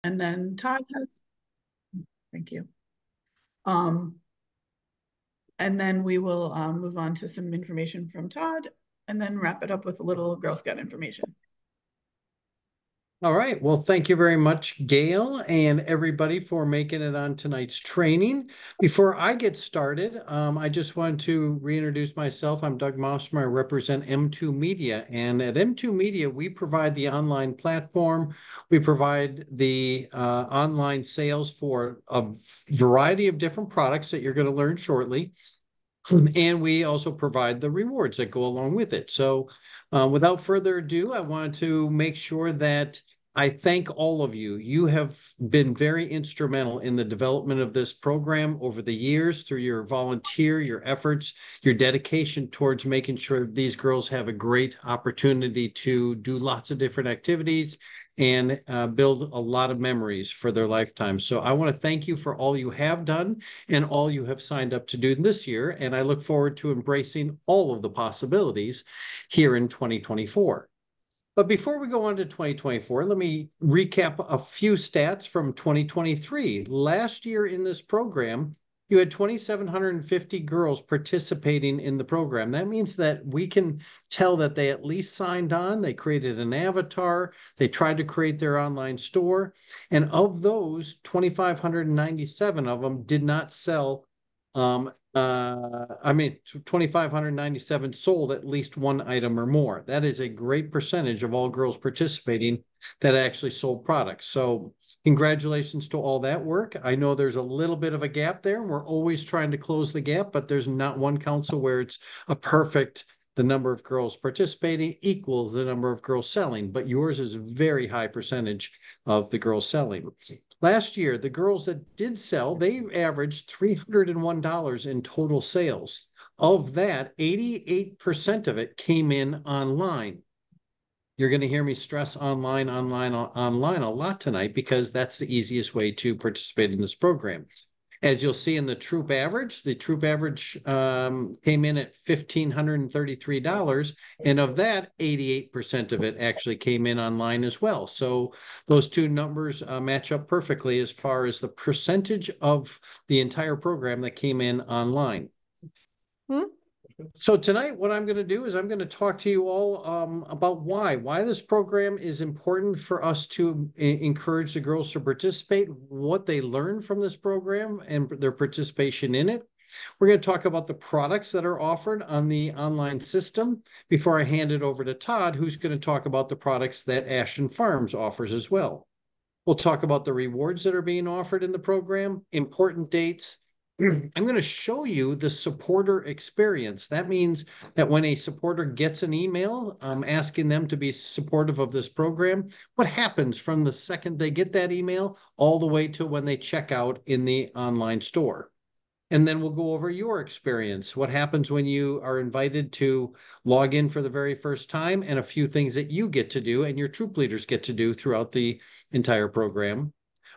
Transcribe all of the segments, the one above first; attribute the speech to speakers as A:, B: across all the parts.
A: And then Todd has, thank you. Um, and then we will move on to some information from Todd and then wrap it up with a little Girl Scout information.
B: All right. Well, thank you very much, Gail, and everybody for making it on tonight's training. Before I get started, I just want to reintroduce myself. I'm Doug Mossmer. I represent M2 Media. And at M2 Media, we provide the online platform. We provide the online sales for a variety of different products that you're going to learn shortly. And we also provide the rewards that go along with it. So without further ado, I wanted to make sure that I thank all of you. You have been very instrumental in the development of this program over the years through your volunteer, your efforts, your dedication towards making sure these girls have a great opportunity to do lots of different activities and build a lot of memories for their lifetime. So I want to thank you for all you have done and all you have signed up to do this year. And I look forward to embracing all of the possibilities here in 2024. But before we go on to 2024, let me recap a few stats from 2023. Last year in this program, you had 2,750 girls participating in the program. That means that we can tell that they at least signed on, they created an avatar, they tried to create their online store. And of those, 2,597 of them did not sell 2,597 sold at least one item or more. That is a great percentage of all girls participating that actually sold products. So congratulations to all that work. I know there's a little bit of a gap there, and we're always trying to close the gap, but there's not one council where it's a perfect, the number of girls participating equals the number of girls selling, but yours is a very high percentage of the girls selling. Last year, the girls that did sell, they averaged $301 in total sales. Of that, 88% of it came in online. You're going to hear me stress online a lot tonight because that's the easiest way to participate in this program. As you'll see in the troop average came in at $1,533. And of that, 88% of it actually came in online as well. So those two numbers match up perfectly as far as the percentage of the entire program that came in online. So tonight, what I'm going to do is I'm going to talk to you all about why this program is important for us to encourage the girls to participate, what they learn from this program and their participation in it. We're going to talk about the products that are offered on the online system before I hand it over to Todd, who's going to talk about the products that Ashton Farms offers as well. We'll talk about the rewards that are being offered in the program, important dates. I'm going to show you the supporter experience. That means that when a supporter gets an email asking them to be supportive of this program, what happens from the second they get that email all the way to when they check out in the online store. And then we'll go over your experience. What happens when you are invited to log in for the very first time, and a few things that you get to do and your troop leaders get to do throughout the entire program.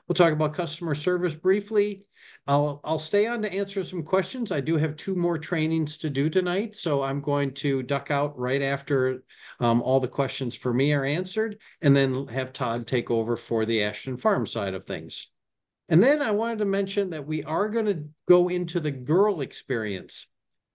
B: We'll talk about customer service briefly. I'll stay on to answer some questions. I do have 2 more trainings to do tonight, so I'm going to duck out right after all the questions for me are answered, and then have Todd take over for the Ashton Farm side of things. And then I wanted to mention that we are going to go into the girl experience.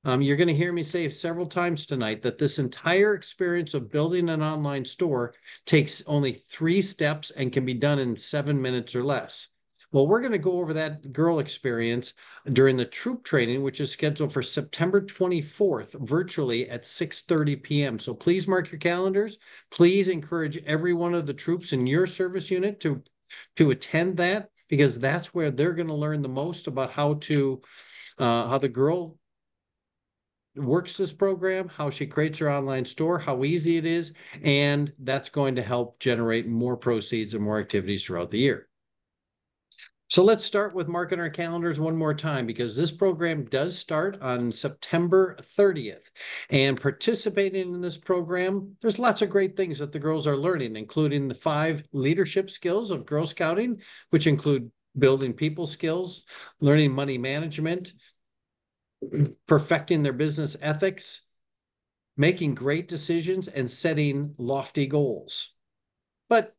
B: You're going to hear me say several times tonight that this entire experience of building an online store takes only 3 steps and can be done in 7 minutes or less. Well, we're going to go over that girl experience during the troop training, which is scheduled for September 24th, virtually at 6:30 p.m. So please mark your calendars. Please encourage every one of the troops in your service unit to attend that, because that's where they're going to learn the most about how the girl works this program, how she creates her online store, how easy it is, and that's going to help generate more proceeds and more activities throughout the year. So let's start with marking our calendars one more time, because this program does start on September 30th. And participating in this program, there's lots of great things that the girls are learning, including the 5 leadership skills of Girl Scouting, which include building people skills, learning money management, perfecting their business ethics, making great decisions, and setting lofty goals. But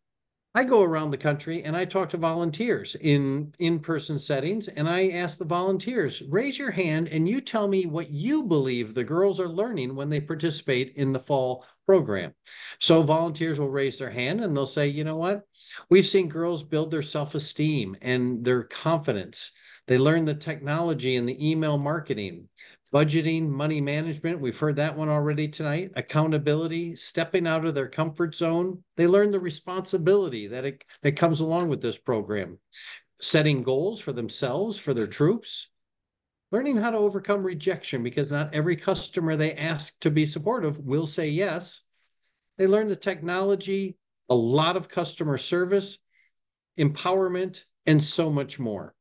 B: I go around the country and I talk to volunteers in in-person settings, and I ask the volunteers, raise your hand and you tell me what you believe the girls are learning when they participate in the fall program. So volunteers will raise their hand and they'll say, you know what? We've seen girls build their self-esteem and their confidence. They learn the technology and the email marketing, budgeting, money management. We've heard that one already tonight. Accountability, stepping out of their comfort zone. They learn the responsibility that comes along with this program. Setting goals for themselves, for their troops. Learning how to overcome rejection, because not every customer they ask to be supportive will say yes. They learn the technology, a lot of customer service, empowerment, and so much more.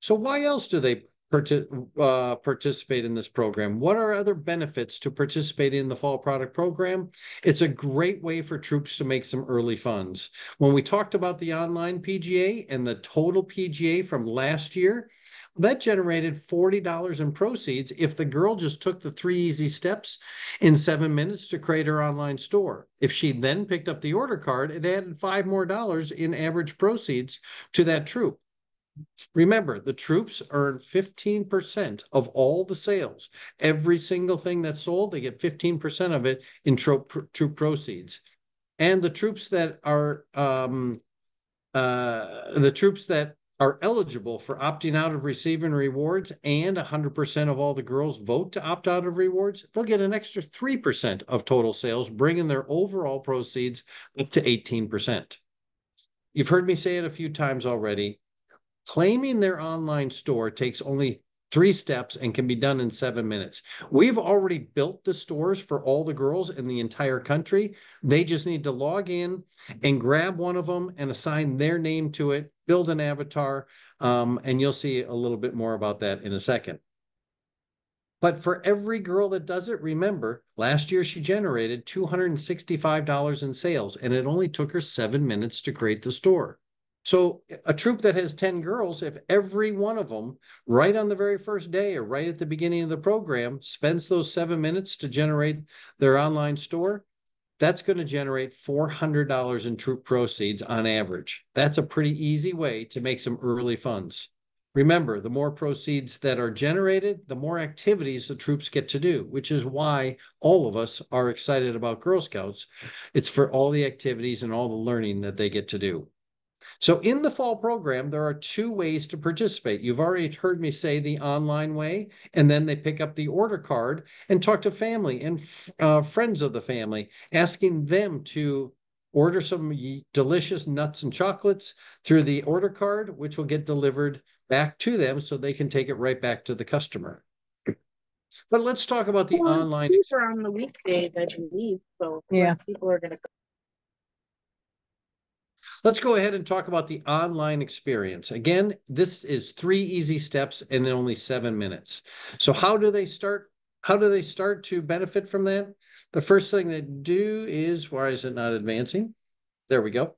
B: So why else do they participate in this program? What are other benefits to participating in the fall product program? It's a great way for troops to make some early funds. When we talked about the online PGA and the total PGA from last year, that generated $40 in proceeds if the girl just took the 3 easy steps in 7 minutes to create her online store. If she then picked up the order card, it added $5 more in average proceeds to that troop. Remember, the troops earn 15% of all the sales. Every single thing that's sold, they get 15% of it in troop proceeds. And the troops that are eligible for opting out of receiving rewards, and 100% of all the girls vote to opt out of rewards, they'll get an extra 3% of total sales, bringing their overall proceeds up to 18%. You've heard me say it a few times already. Claiming their online store takes only 3 steps and can be done in 7 minutes. We've already built the stores for all the girls in the entire country. They just need to log in and grab one of them and assign their name to it, build an avatar, and you'll see a little bit more about that in a second. But for every girl that does it, remember, last year she generated $265 in sales, and it only took her 7 minutes to create the store. So a troop that has 10 girls, if every one of them, right on the very first day or right at the beginning of the program, spends those 7 minutes to generate their online store, that's going to generate $400 in troop proceeds on average. That's a pretty easy way to make some early funds. Remember, the more proceeds that are generated, the more activities the troops get to do, which is why all of us are excited about Girl Scouts. It's for all the activities and all the learning that they get to do. So in the fall program, there are 2 ways to participate. You've already heard me say the online way, and then they pick up the order card and talk to family and friends of the family, asking them to order some delicious nuts and chocolates through the order card, which will get delivered back to them so they can take it right back to the customer. But let's talk about the online.
C: Cheaper on the weekdays, I believe. So yeah, people are going to.
B: Let's go ahead and talk about the online experience. Again, this is 3 easy steps in only 7 minutes. So how do they start? How do they start to benefit from that? The first thing they do is, why is it not advancing? There we go.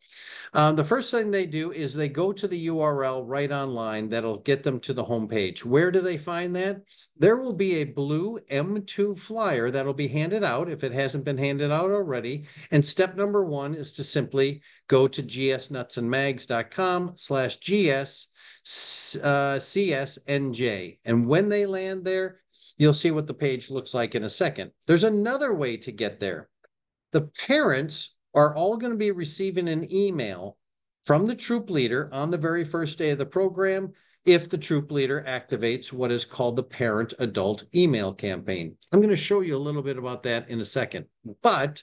B: The first thing they do is they go to the URL right online that'll get them to the homepage. Where do they find that? There will be a blue M2 flyer that'll be handed out if it hasn't been handed out already. And step number 1 is to simply go to gsnutsandmags.com/GS-CSNJ. And when they land there, you'll see what the page looks like in a second. There's another way to get there. The parents are all going to be receiving an email from the troop leader on the very first day of the program if the troop leader activates what is called the parent adult email campaign. I'm going to show you a little bit about that in a second. But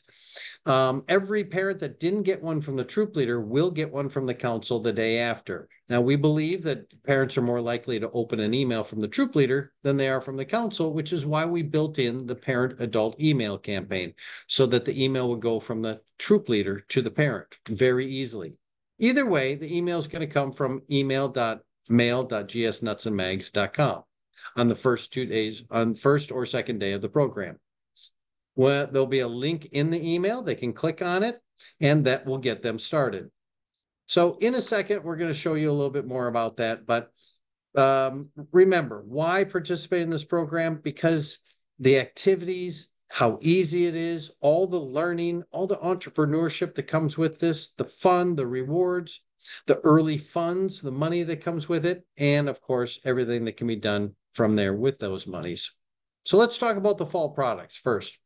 B: every parent that didn't get one from the troop leader will get one from the council the day after. Now, we believe that parents are more likely to open an email from the troop leader than they are from the council, which is why we built in the parent adult email campaign so that the email would go from the troop leader to the parent very easily. Either way, the email is going to come from email.mail.gsnutsandmags.com on the first 2 days, on first or second day of the program. Well, there'll be a link in the email. They can click on it, and that will get them started. So in a second, we're going to show you a little bit more about that. But remember, why participate in this program? Because the activities how easy it is, all the learning, all the entrepreneurship that comes with this, the fun, the rewards, the early funds, the money that comes with it, and of course, everything that can be done from there with those monies. So let's talk about the fall products first.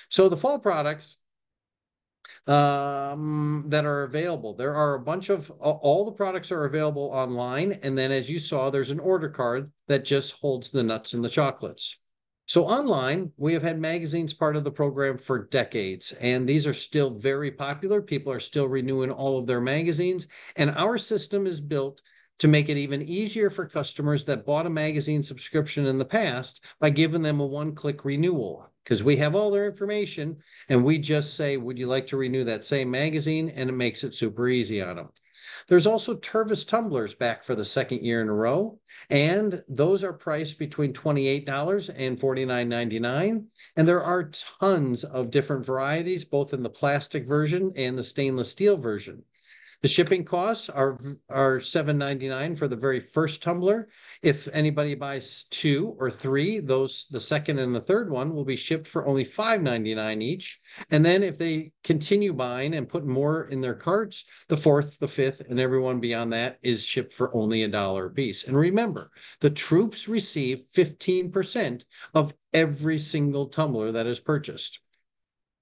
B: So the fall products that are available. There are a bunch of, all the products are available online. And then as you saw, there's an order card that just holds the nuts and the chocolates. So online, we have had magazines part of the program for decades, and these are still very popular. People are still renewing all of their magazines, and our system is built to make it even easier for customers that bought a magazine subscription in the past by giving them a one-click renewal, because we have all their information and we just say, would you like to renew that same magazine? And it makes it super easy on them. There's also Tervis tumblers back for the second year in a row, and those are priced between $28 and $49.99. And there are tons of different varieties, both in the plastic version and the stainless steel version. The shipping costs are $7.99 for the very first tumbler. If anybody buys 2 or 3, those, the second and the third one, will be shipped for only $5.99 each. And then if they continue buying and put more in their carts, the fourth, the fifth, and everyone beyond that is shipped for only $1 a piece. And remember, the troops receive 15% of every single tumbler that is purchased.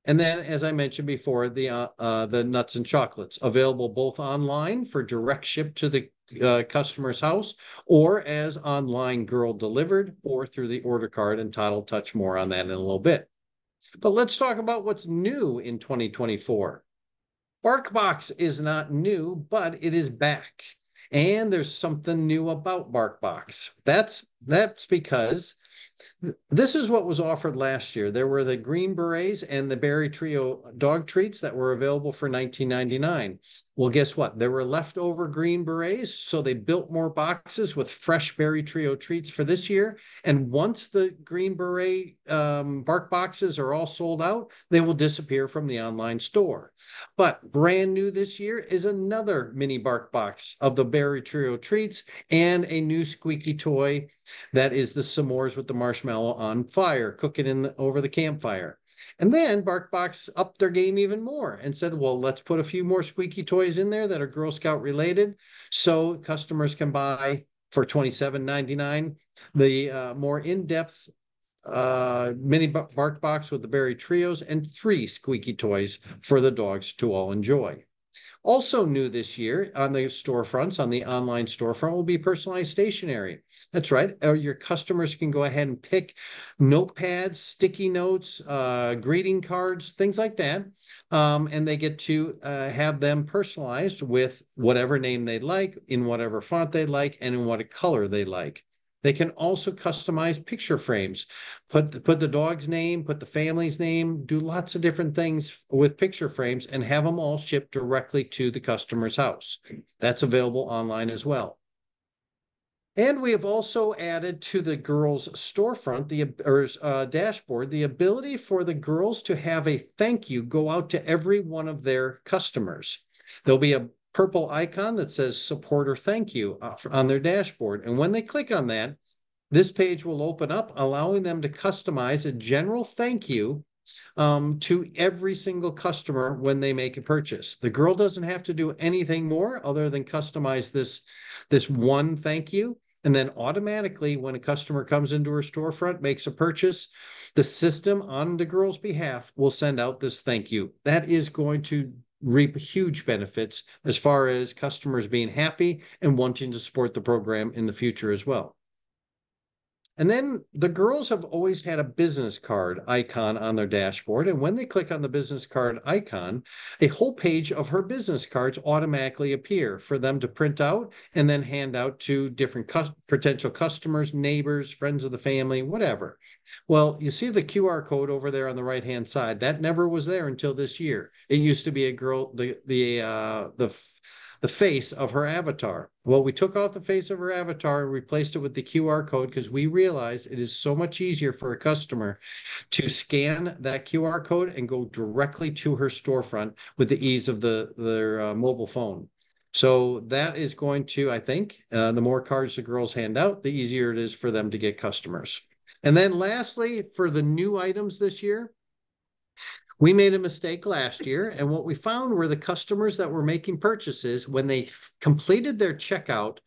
B: And then, as I mentioned before, the nuts and chocolates available both online for direct ship to the customer's house, or as online girl delivered, or through the order card. And Todd will touch more on that in a little bit. But let's talk about what's new in 2024. BarkBox is not new, but it is back. And there's something new about BarkBox. That's because this is what was offered last year. There were the Green Berets and the Berry Trio dog treats that were available for $19.99. Well, guess what? There were leftover Green Berets, so they built more boxes with fresh Berry Trio treats for this year. And once the Green Beret bark boxes are all sold out, they will disappear from the online store. But brand new this year is another mini bark box of the Berry Trio treats and a new squeaky toy that is the s'mores with the marshmallow on fire, cooking over the campfire. And then BarkBox upped their game even more and said, well, let's put a few more squeaky toys in there that are Girl Scout related, so customers can buy for $27.99 the more in-depth mini BarkBox with the Berry Trios and 3 squeaky toys for the dogs to all enjoy. Also new this year on the storefronts, on the online storefront, will be personalized stationery. That's right. Your customers can go ahead and pick notepads, sticky notes, greeting cards, things like that. And they get to have them personalized with whatever name they like, in whatever font they like, and in what color they like. They can also customize picture frames, put the dog's name, put the family's name, do lots of different things with picture frames and have them all shipped directly to the customer's house. That's available online as well. And we have also added to the girls' storefront, dashboard, the ability for the girls to have a thank you go out to every one of their customers. There'll be a purple icon that says support or thank you on their dashboard. And when they click on that, this page will open up, allowing them to customize a general thank you to every single customer when they make a purchase. The girl doesn't have to do anything more other than customize this one thank you. And then automatically, when a customer comes into her storefront, makes a purchase, the system on the girl's behalf will send out this thank you. That is going to reap huge benefits as far as customers being happy and wanting to support the program in the future as well. And then the girls have always had a business card icon on their dashboard. And when they click on the business card icon, a whole page of her business cards automatically appear for them to print out and then hand out to different potential customers, neighbors, friends of the family, whatever. Well, you see the QR code over there on the right-hand side. That never was there until this year. It used to be a girl, the face of her avatar. Well, we took off the face of her avatar and replaced it with the QR code because we realized it is so much easier for a customer to scan that QR code and go directly to her storefront with the ease of their mobile phone. So that is going to, I think, the more cards the girls hand out, the easier it is for them to get customers. And then lastly, for the new items this year, we made a mistake last year, and what we found were the customers that were making purchases, when they completed their checkout,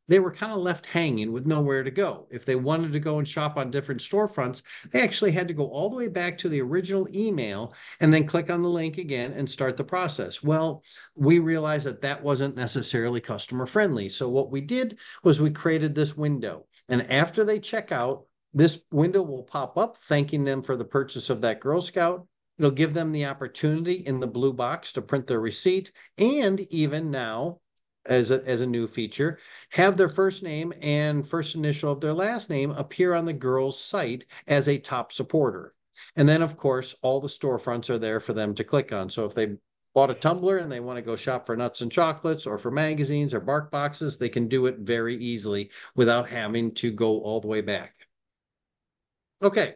B: they were kind of left hanging with nowhere to go. If they wanted to go and shop on different storefronts, they actually had to go all the way back to the original email and then click on the link again and start the process. Well, we realized that that wasn't necessarily customer friendly. So what we did was we created this window, and after they check out, this window will pop up thanking them for the purchase of that Girl Scout. It'll give them the opportunity in the blue box to print their receipt, and even now, as a new feature, have their first name and first initial of their last name appear on the girl's site as a top supporter. And then, of course, all the storefronts are there for them to click on. So if they bought a tumbler and they want to go shop for nuts and chocolates or for magazines or bark boxes, they can do it very easily without having to go all the way back. Okay.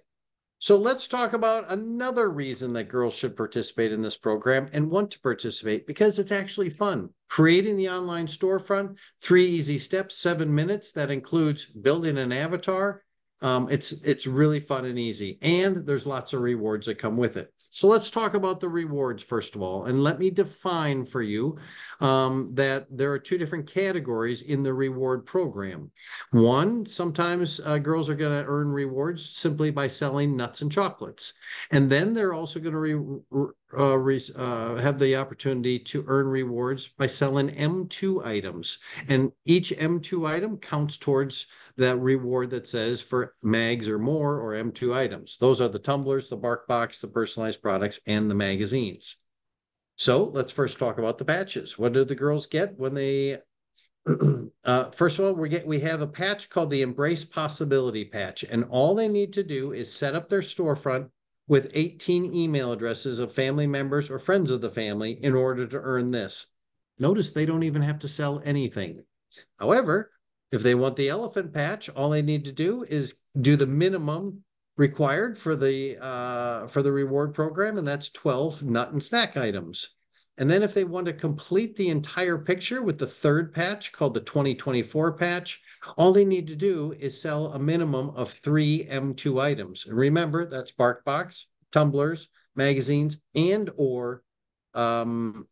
B: So let's talk about another reason that girls should participate in this program and want to participate, because it's actually fun. Creating the online storefront, 3 easy steps, 7 minutes. That includes building an avatar. It's really fun and easy, and there's lots of rewards that come with it. So let's talk about the rewards first of all, and let me define for you that there are 2 different categories in the reward program. One, sometimes girls are going to earn rewards simply by selling nuts and chocolates, and then they're also going to have the opportunity to earn rewards by selling M2 items, and each M2 item counts towards that reward that says for mags or more, or M2 items. Those are the tumblers, the bark box, the personalized products, and the magazines. So let's first talk about the patches. What do the girls get when they first of all, we have a patch called the Embrace Possibility patch, and all they need to do is set up their storefront with 18 email addresses of family members or friends of the family in order to earn this. Notice they don't even have to sell anything. However, if they want the elephant patch, all they need to do is do the minimum required for the reward program, and that's 12 nut and snack items. And then if they want to complete the entire picture with the 3rd patch called the 2024 patch, all they need to do is sell a minimum of 3 M2 items. And remember, that's BarkBox, tumblers, magazines, and or the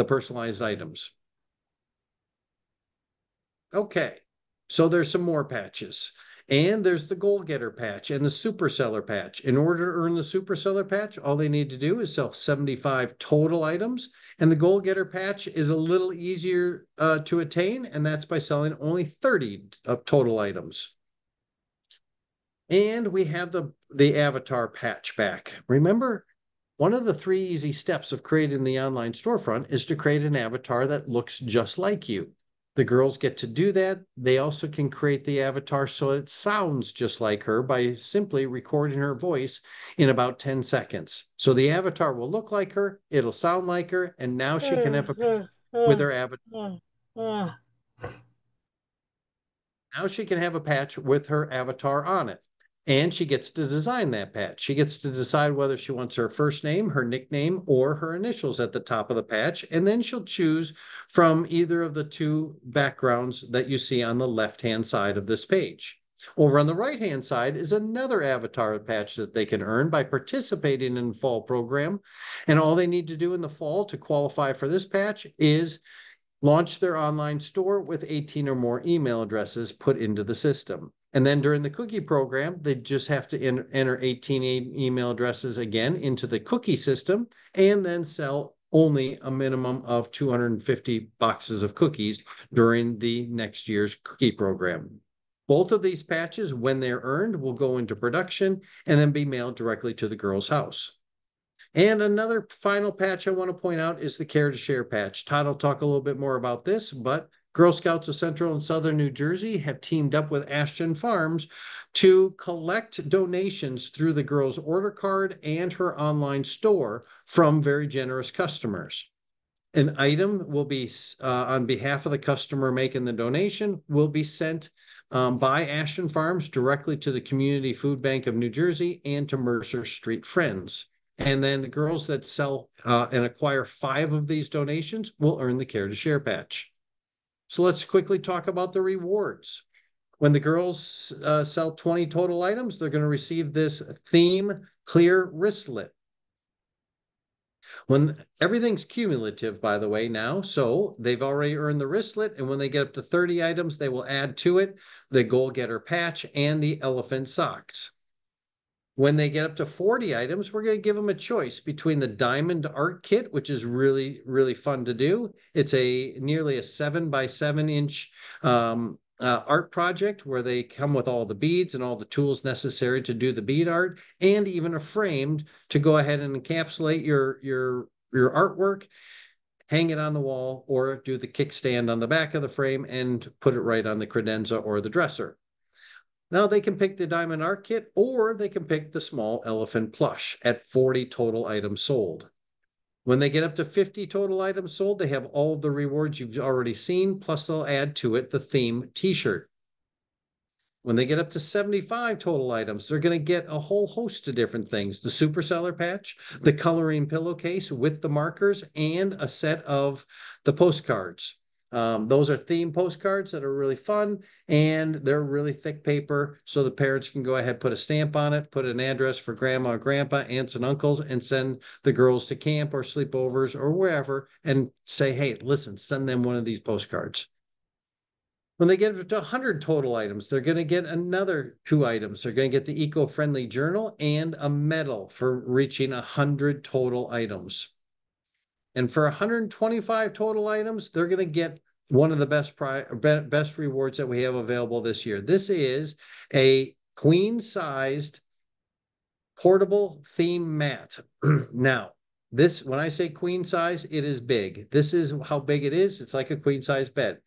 B: personalized items. Okay, so there's some more patches. And there's the Goal Getter patch and the Super Seller patch. In order to earn the Super Seller patch, all they need to do is sell 75 total items. And the Goal Getter patch is a little easier to attain, and that's by selling only 30 total items. And we have the Avatar patch back. Remember, one of the 3 easy steps of creating the online storefront is to create an avatar that looks just like you. The girls get to do that. They also can create the avatar so it sounds just like her by simply recording her voice in about 10 seconds. So the avatar will look like her, it'll sound like her, and now she can have a with her avatar. Now she can have a patch with her avatar on it. And she gets to design that patch. She gets to decide whether she wants her first name, her nickname, or her initials at the top of the patch. And then she'll choose from either of the 2 backgrounds that you see on the left-hand side of this page. Over on the right-hand side is another avatar patch that they can earn by participating in the fall program. And all they need to do in the fall to qualify for this patch is launch their online store with 18 or more email addresses put into the system. And then during the cookie program, they just have to enter 18 email addresses again into the cookie system, and then sell only a minimum of 250 boxes of cookies during the next year's cookie program. Both of these patches, when they're earned, will go into production and then be mailed directly to the girl's house. And another final patch I want to point out is the Care to Share patch. Todd will talk a little bit more about this, but Girl Scouts of Central and Southern New Jersey have teamed up with Ashton Farms to collect donations through the girl's order card and her online store from very generous customers. An item will be, on behalf of the customer making the donation, will be sent by Ashton Farms directly to the Community Food Bank of New Jersey and to Mercer Street Friends. And then the girls that sell and acquire 5 of these donations will earn the Care to Share patch. So let's quickly talk about the rewards. When the girls sell 20 total items, they're going to receive this theme clear wristlet. When everything's cumulative, by the way, now, so they've already earned the wristlet, and when they get up to 30 items, they will add to it the goal getter patch and the elephant socks. When they get up to 40 items, we're going to give them a choice between the diamond art kit, which is really, really fun to do. It's nearly a 7x7 inch art project where they come with all the beads and all the tools necessary to do the bead art, and even a framed to go ahead and encapsulate your artwork, hang it on the wall, or do the kickstand on the back of the frame and put it right on the credenza or the dresser. Now they can pick the diamond art kit, or they can pick the small elephant plush at 40 total items sold. When they get up to 50 total items sold, they have all of the rewards you've already seen, plus they'll add to it the theme t-shirt. When they get up to 75 total items, they're going to get a whole host of different things. The super seller patch, the coloring pillowcase with the markers, and a set of the postcards. Those are theme postcards that are really fun, and they're really thick paper, so the parents can go ahead, put a stamp on it, put an address for grandma, grandpa, aunts, and uncles, and send the girls to camp or sleepovers or wherever, and say, hey, listen, send them one of these postcards. When they get up to 100 total items, they're going to get another 2 items. They're going to get the eco-friendly journal and a medal for reaching 100 total items. And for 125 total items, they're going to get one of the best rewards that we have available this year. This is a queen-sized portable theme mat. Now, this, when I say queen size, it is big. This is how big it is. It's like a queen size bed.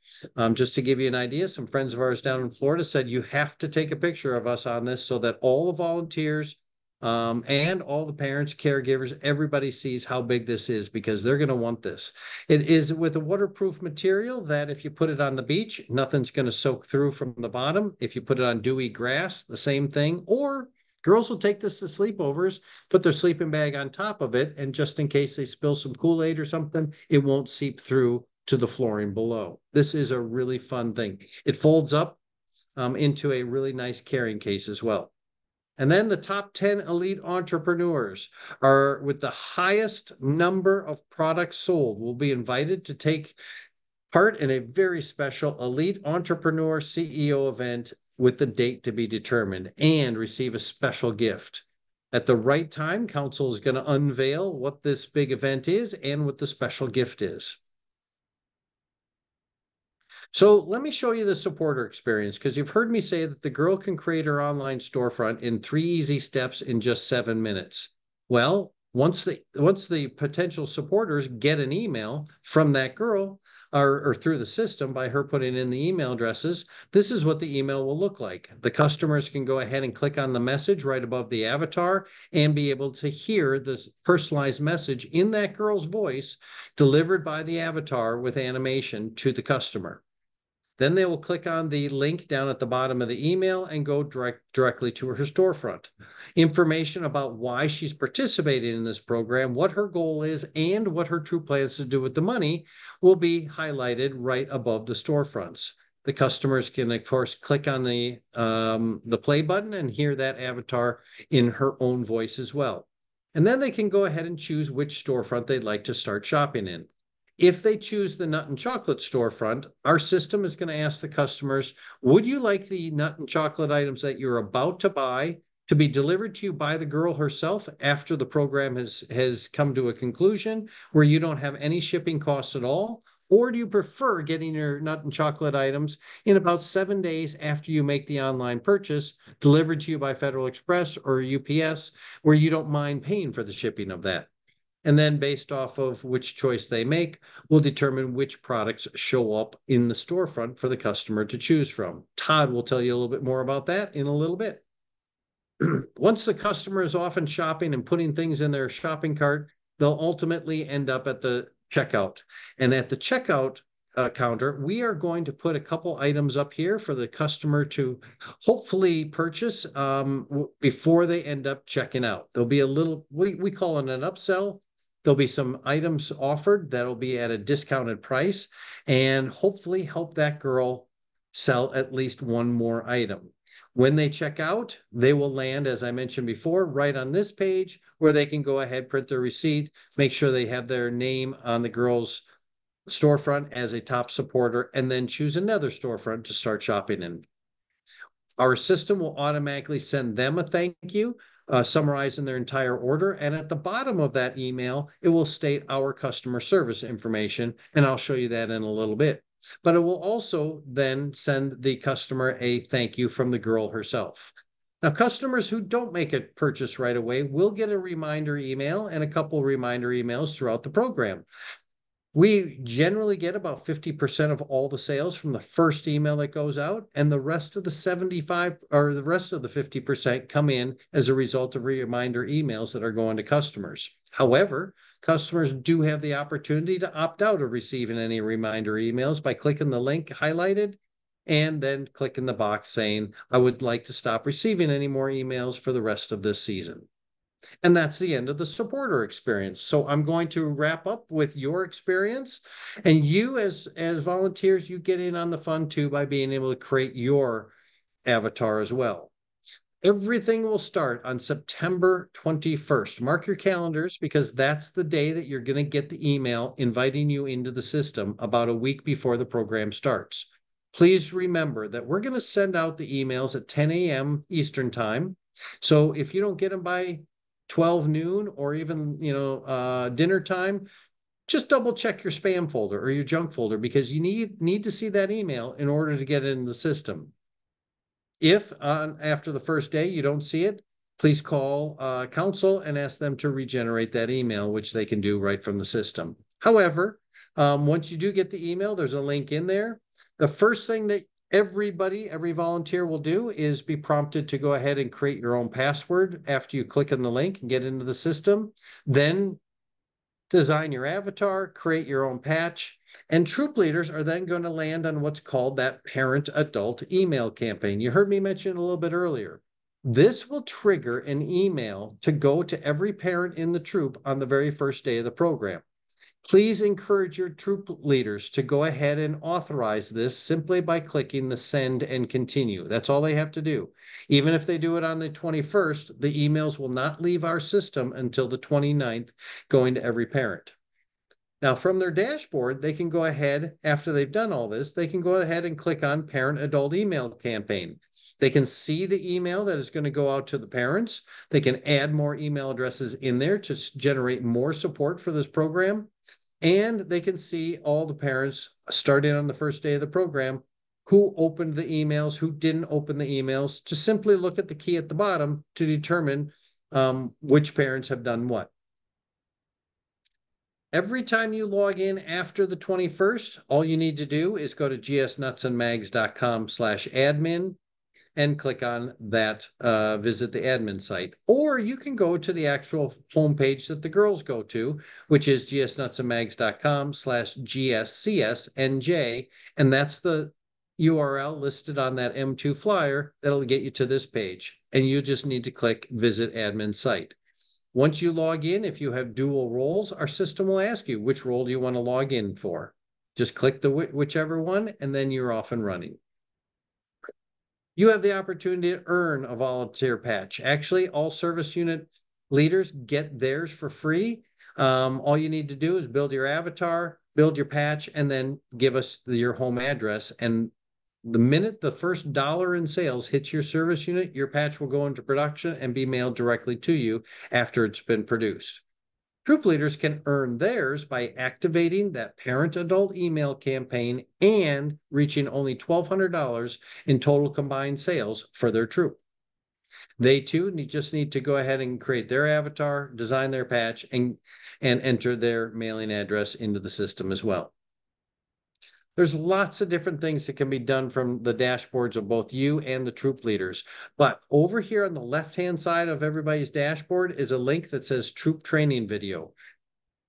B: Just to give you an idea, some friends of ours down in Florida said you have to take a picture of us on this so that all the volunteers and all the parents, caregivers, everybody sees how big this is, because they're going to want this. It is with a waterproof material that if you put it on the beach, nothing's going to soak through from the bottom. If you put it on dewy grass, the same thing. Or girls will take this to sleepovers, put their sleeping bag on top of it, and just in case they spill some Kool-Aid or something, it won't seep through to the flooring below. This is a really fun thing. It folds up into a really nice carrying case as well. And then the top 10 elite entrepreneurs are with the highest number of products sold will be invited to take part in a very special elite entrepreneur CEO event with the date to be determined, and receive a special gift. At the right time, council is going to unveil what this big event is and what the special gift is. So let me show you the supporter experience, because you've heard me say that the girl can create her online storefront in 3 easy steps in just 7 minutes. Well, once the potential supporters get an email from that girl, or through the system by her putting in the email addresses, this is what the email will look like. The customers can go ahead and click on the message right above the avatar and be able to hear this personalized message in that girl's voice delivered by the avatar with animation to the customer. Then they will click on the link down at the bottom of the email and go directly to her storefront. Information about why she's participating in this program, what her goal is, and what her true plans to do with the money will be highlighted right above the storefronts. The customers can, of course, click on the play button and hear that avatar in her own voice as well. And then they can go ahead and choose which storefront they'd like to start shopping in. If they choose the nut and chocolate storefront, our system is going to ask the customers, would you like the nut and chocolate items that you're about to buy to be delivered to you by the girl herself after the program has come to a conclusion where you don't have any shipping costs at all? Or do you prefer getting your nut and chocolate items in about 7 days after you make the online purchase, delivered to you by Federal Express or UPS, where you don't mind paying for the shipping of that? And then based off of which choice they make, will determine which products show up in the storefront for the customer to choose from. Todd will tell you a little bit more about that in a little bit. Once the customer is off and shopping and putting things in their shopping cart, they'll ultimately end up at the checkout. And at the checkout counter, we are going to put a couple items up here for the customer to hopefully purchase before they end up checking out. There'll be a little, we call it an upsell. There'll be some items offered that'll be at a discounted price and hopefully help that girl sell at least one more item. When they check out, they will land, as I mentioned before, right on this page where they can go ahead, print their receipt, make sure they have their name on the girls' storefront as a top supporter, and then choose another storefront to start shopping in. Our system will automatically send them a thank you, summarizing their entire order. And at the bottom of that email, it will state our customer service information. And I'll show you that in a little bit. But it will also then send the customer a thank you from the girl herself. Now, customers who don't make a purchase right away will get a reminder email and a couple reminder emails throughout the program. We generally get about 50% of all the sales from the first email that goes out, and the rest of the 75 or the rest of the 50% come in as a result of reminder emails that are going to customers. However, customers do have the opportunity to opt out of receiving any reminder emails by clicking the link highlighted and then clicking the box saying, I would like to stop receiving any more emails for the rest of this season. And that's the end of the supporter experience. So I'm going to wrap up with your experience. And you as volunteers, you get in on the fun too by being able to create your avatar as well. Everything will start on September 21st. Mark your calendars because that's the day that you're going to get the email inviting you into the system about a week before the program starts. Please remember that we're going to send out the emails at 10 a.m. Eastern time. So if you don't get them by 12 noon or even, dinner time, just double check your spam folder or your junk folder because you need to see that email in order to get it in the system. If after the first day you don't see it, please call council and ask them to regenerate that email, which they can do right from the system. However, once you do get the email, there's a link in there. The first thing that every volunteer will do is be prompted to go ahead and create your own password after you click on the link and get into the system. Then design your avatar, create your own patch, and troop leaders are then going to land on what's called that parent-adult email campaign. You heard me mention a little bit earlier. This will trigger an email to go to every parent in the troop on the very first day of the program. Please encourage your troop leaders to go ahead and authorize this simply by clicking the send and continue. That's all they have to do. Even if they do it on the 21st, the emails will not leave our system until the 29th, going to every parent. Now, from their dashboard, they can go ahead, after they've done all this, they can go ahead and click on Parent-Adult Email Campaign. They can see the email that is going to go out to the parents. They can add more email addresses in there to generate more support for this program. And they can see all the parents starting on the first day of the program, who opened the emails, who didn't open the emails, to simply look at the key at the bottom to determine which parents have done what. Every time you log in after the 21st, all you need to do is go to gsnutsandmags.com/admin and click on that, visit the admin site. Or you can go to the actual homepage that the girls go to, which is gsnutsandmags.com/GSCSNJ. And that's the URL listed on that M2 flyer that'll get you to this page. And you just need to click visit admin site. Once you log in, if you have dual roles, our system will ask you, which role do you want to log in for? Just click the whichever one, and then you're off and running. You have the opportunity to earn a volunteer patch. Actually, all service unit leaders get theirs for free. All you need to do is build your avatar, build your patch, and then give us your home address. And the minute the first dollar in sales hits your service unit, your patch will go into production and be mailed directly to you after it's been produced. Troop leaders can earn theirs by activating that parent-adult email campaign and reaching only $1,200 in total combined sales for their troop. They too just need to go ahead and create their avatar, design their patch, and enter their mailing address into the system as well. There's lots of different things that can be done from the dashboards of both you and the troop leaders. But over here on the left-hand side of everybody's dashboard is a link that says troop training video.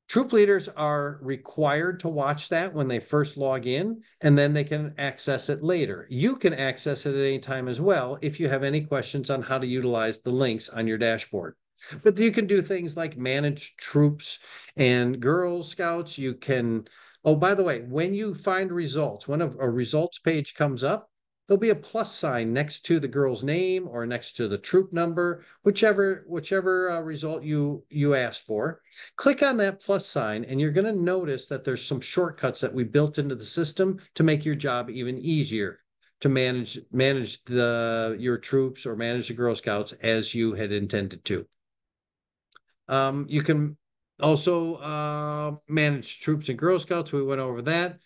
B: Troop leaders are required to watch that when they first log in, and then they can access it later. You can access it at any time as well if you have any questions on how to utilize the links on your dashboard. But you can do things like manage troops and Girl Scouts. You can... Oh, by the way, when you find results, when a results page comes up, there'll be a plus sign next to the girl's name or next to the troop number, whichever result you asked for. Click on that plus sign, and you're going to notice that there's some shortcuts that we built into the system to make your job even easier to manage your troops or manage the Girl Scouts as you had intended to. You can also manage troops and Girl Scouts. We went over that.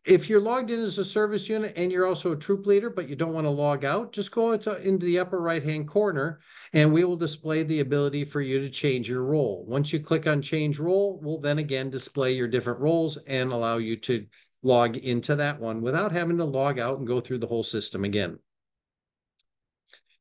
B: If you're logged in as a service unit and you're also a troop leader, but you don't want to log out, just go into the upper right-hand corner and we will display the ability for you to change your role. Once you click on change role, we'll then again display your different roles and allow you to log into that one without having to log out and go through the whole system again.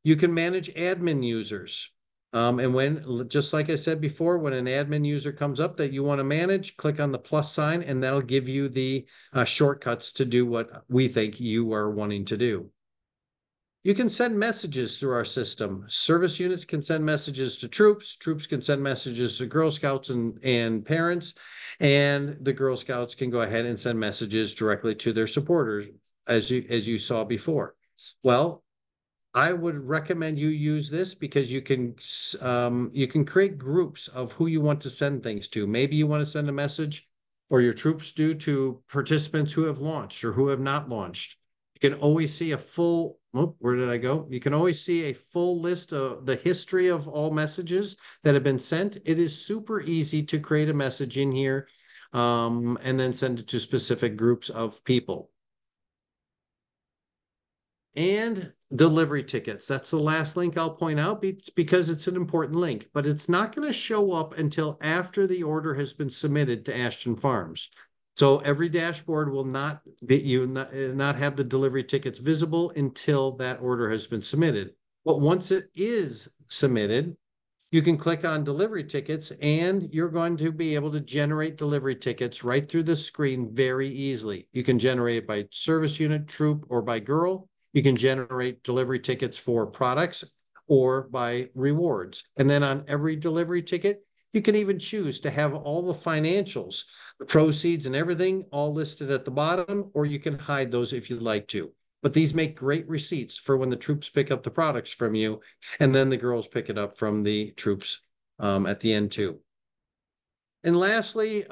B: You can manage admin users. And when, just like I said before, when an admin user comes up that you want to manage, click on the plus sign and that'll give you the shortcuts to do what we think you are wanting to do. You can send messages through our system. Service units can send messages to troops. Troops can send messages to Girl Scouts and parents. And the Girl Scouts can go ahead and send messages directly to their supporters, as you saw before. Well, I would recommend you use this because you can create groups of who you want to send things to. Maybe you want to send a message, or your troops do, to participants who have launched or who have not launched. You can always see a full, where did I go? You can always see a full list of the history of all messages that have been sent. It is super easy to create a message in here and then send it to specific groups of people. And delivery tickets. That's the last link I'll point out because it's an important link, but it's not going to show up until after the order has been submitted to Ashton Farms. So every dashboard will not have the delivery tickets visible until that order has been submitted. But once it is submitted, you can click on delivery tickets and you're going to be able to generate delivery tickets right through the screen very easily. You can generate it by service unit, troop, or by girl. You can generate delivery tickets for products or by rewards. And then on every delivery ticket, you can even choose to have all the financials, the proceeds and everything all listed at the bottom, or you can hide those if you'd like to. But these make great receipts for when the troops pick up the products from you, and then the girls pick it up from the troops at the end too. And lastly,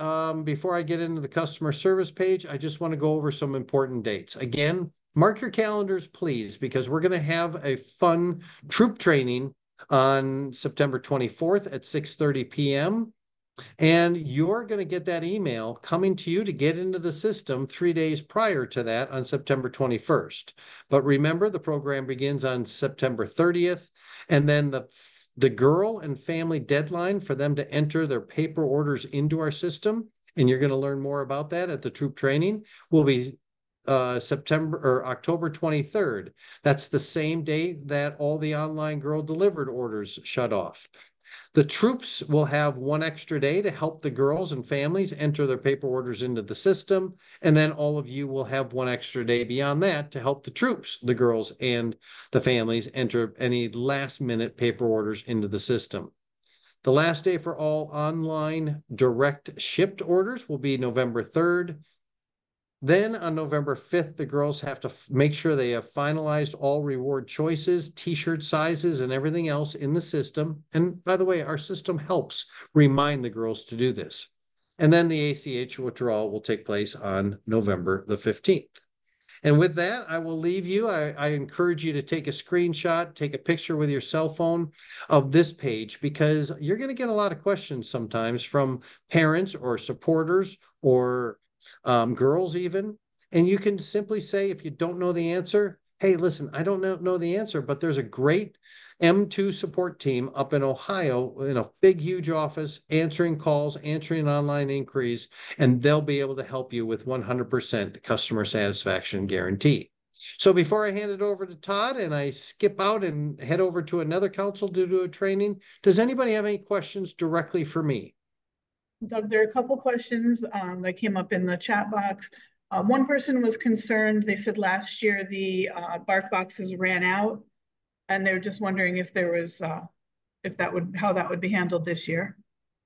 B: before I get into the customer service page, I just want to go over some important dates. Again, mark your calendars, please, because we're going to have a fun troop training on September 24th at 6:30 p.m. And you're going to get that email coming to you to get into the system 3 days prior to that on September 21st. But remember, the program begins on September 30th, and then the girl and family deadline for them to enter their paper orders into our system, and you're going to learn more about that at the troop training, will be October 23rd. That's the same day that all the online girl delivered orders shut off. The troops will have one extra day to help the girls and families enter their paper orders into the system. And then all of you will have one extra day beyond that to help the troops, the girls, and the families enter any last minute paper orders into the system. The last day for all online direct shipped orders will be November 3rd. Then on November 5th, the girls have to make sure they have finalized all reward choices, t-shirt sizes, and everything else in the system. And by the way, our system helps remind the girls to do this. And then the ACH withdrawal will take place on November the 15th. And with that, I will leave you. I encourage you to take a screenshot, take a picture with your cell phone of this page, because you're going to get a lot of questions sometimes from parents or supporters or girls even. And you can simply say, if you don't know the answer, hey, listen, I don't know the answer, but there's a great M2 support team up in Ohio in a big, huge office answering calls, answering online inquiries, and they'll be able to help you with 100% customer satisfaction guarantee. So before I hand it over to Todd and I skip out and head over to another council to do a training, does anybody have any questions directly for me?
A: Doug, there are a couple questions that came up in the chat box. One person was concerned. They said last year the bark boxes ran out, and they're just wondering if there was how that would be handled this year.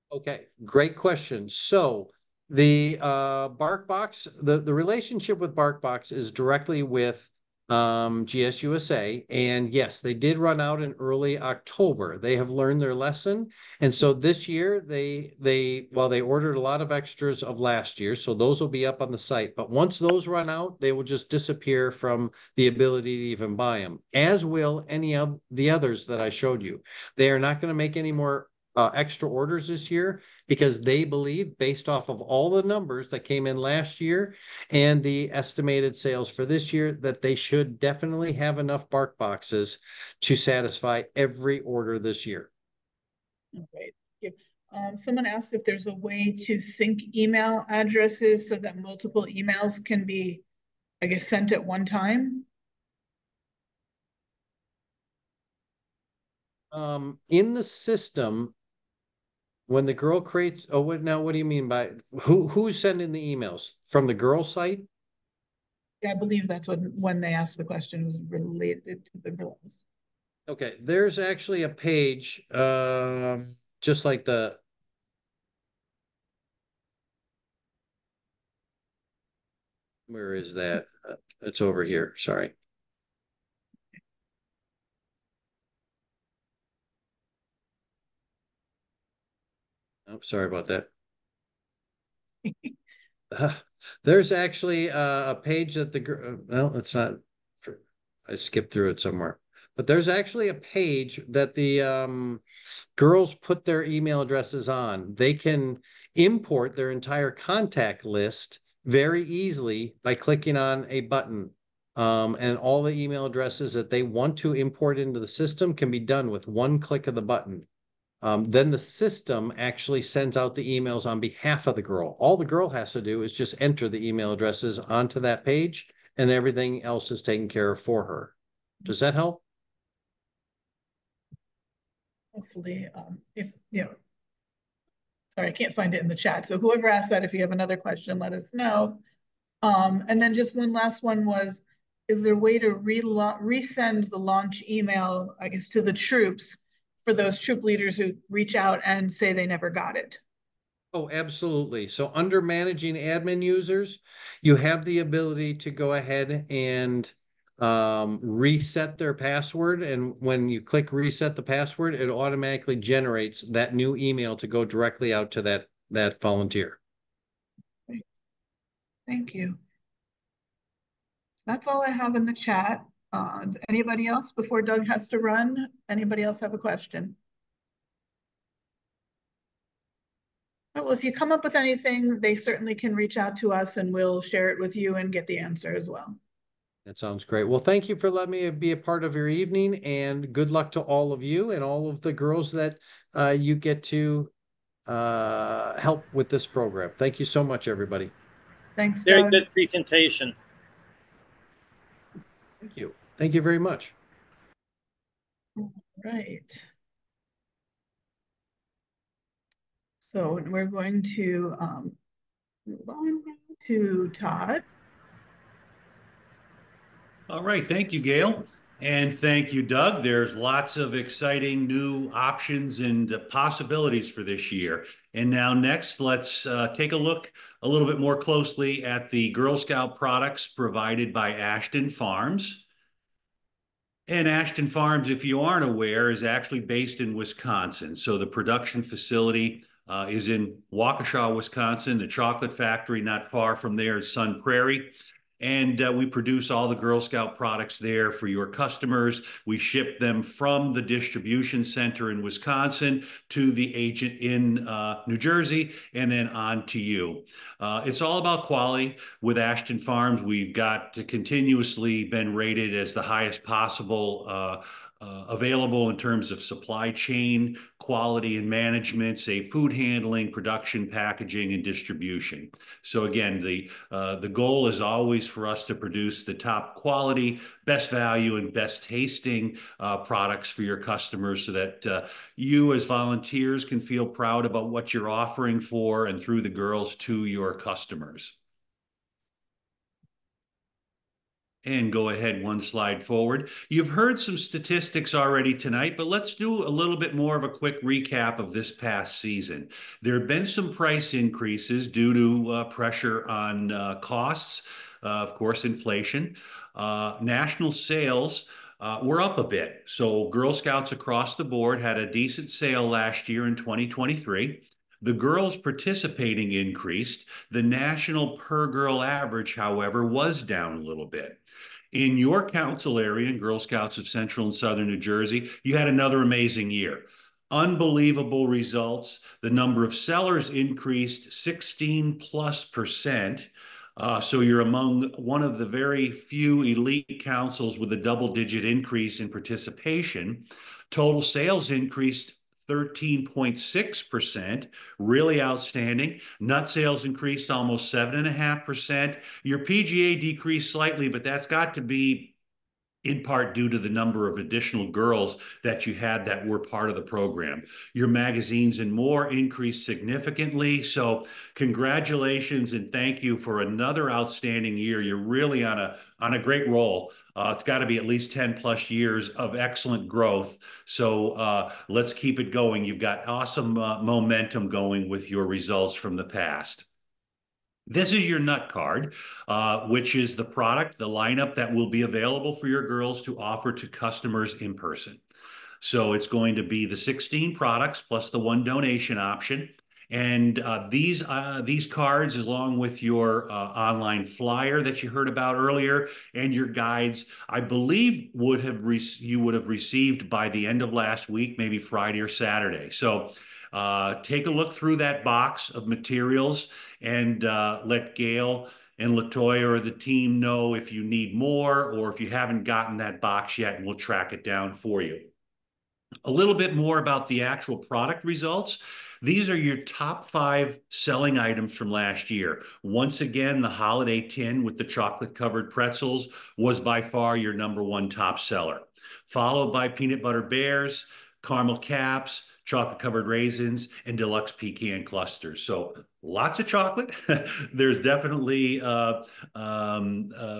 B: Okay, great question. So the BarkBox, the relationship with BarkBox is directly with GSUSA. And yes, they did run out in early October. They have learned their lesson. And so this year they ordered a lot of extras of last year. So those will be up on the site. But once those run out, they will just disappear from the ability to even buy them, as will any of the others that I showed you. They are not going to make any more extra orders this year because they believe, based off of all the numbers that came in last year and the estimated sales for this year, that they should definitely have enough bark boxes to satisfy every order this year.
A: Great. Someone asked if there's a way to sync email addresses so that multiple emails can be, I guess, sent at one time.
B: In the system, when the girl creates, what do you mean by who's sending the emails from the girl site?
A: I believe that's when they asked the question was related to the girls.
B: Okay, there's actually a page, just like where is that? It's over here. Sorry. Oh, sorry about that. There's actually a page that well, it's not, I skipped through it somewhere, but there's actually a page that the girls put their email addresses on. They can import their entire contact list very easily by clicking on a button. And all the email addresses that they want to import into the system can be done with one click of the button. Then the system actually sends out the emails on behalf of the girl. All the girl has to do is just enter the email addresses onto that page, and everything else is taken care of for her. Does that help?
A: Hopefully, if sorry, I can't find it in the chat. So whoever asked that, if you have another question, let us know. And then just one last one was, is there a way to resend the launch email, I guess, to the troops for those troop leaders who reach out and say they never got it?
B: Oh, absolutely. So under managing admin users, you have the ability to go ahead and reset their password. And when you click reset the password, it automatically generates that new email to go directly out to that volunteer.
A: Thank you. That's all I have in the chat. Anybody else before Doug has to run? Anybody else have a question? Well, if you come up with anything, they certainly can reach out to us and we'll share it with you and get the answer as well.
B: That sounds great. Well, thank you for letting me be a part of your evening, and good luck to all of you and all of the girls that you get to help with this program. Thank you so much, everybody.
A: Thanks,
D: Very
A: Doug.
D: good presentation.
B: Thank you. Thank you very much.
A: All right. So we're going to move on to Todd.
E: All right, thank you, Gail. And thank you, Doug. There's lots of exciting new options and possibilities for this year. And now next, let's take a look a little bit more closely at the Girl Scout products provided by Ashton Farms. And Ashton Farms, if you aren't aware, is actually based in Wisconsin. So the production facility is in Waukesha, Wisconsin. The chocolate factory not far from there is Sun Prairie. And we produce all the Girl Scout products there for your customers. We ship them from the distribution center in Wisconsin to the agent in New Jersey, and then on to you. It's all about quality. With Ashton Farms, we've got continuously been rated as the highest possible available in terms of supply chain, quality and management, safe food handling, production, packaging, and distribution. So again, the goal is always for us to produce the top quality, best value, and best tasting products for your customers so that you as volunteers can feel proud about what you're offering for and through the girls to your customers. And go ahead one slide forward. You've heard some statistics already tonight, but let's do a little bit more of a quick recap of this past season. There have been some price increases due to pressure on costs. of course, inflation. National sales were up a bit. So Girl Scouts across the board had a decent sale last year in 2023. The girls participating increased. The national per girl average, however, was down a little bit. In your council area, in Girl Scouts of Central and Southern New Jersey, you had another amazing year. Unbelievable results. The number of sellers increased 16+%. So you're among one of the very few elite councils with a double-digit increase in participation. Total sales increased 13.6%, really outstanding. Nut sales increased almost 7.5%. Your PGA decreased slightly, but that's got to be in part due to the number of additional girls that you had that were part of the program. Your magazines and more increased significantly. So congratulations and thank you for another outstanding year. You're really on a great roll. It's got to be at least 10+ years of excellent growth. So let's keep it going. You've got awesome momentum going with your results from the past. This is your nut card, which is the product, the lineup that will be available for your girls to offer to customers in person. So it's going to be the 16 products plus the 1 donation option. And these cards, along with your online flyer that you heard about earlier, and your guides, I believe you would have received by the end of last week, maybe Friday or Saturday. So take a look through that box of materials and let Gail and Latoya or the team know if you need more or if you haven't gotten that box yet, and we'll track it down for you. A little bit more about the actual product results. These are your top 5 selling items from last year. Once again, the holiday tin with the chocolate-covered pretzels was by far your #1 top seller, followed by peanut butter bears, caramel caps, chocolate-covered raisins, and deluxe pecan clusters. So lots of chocolate. There's definitely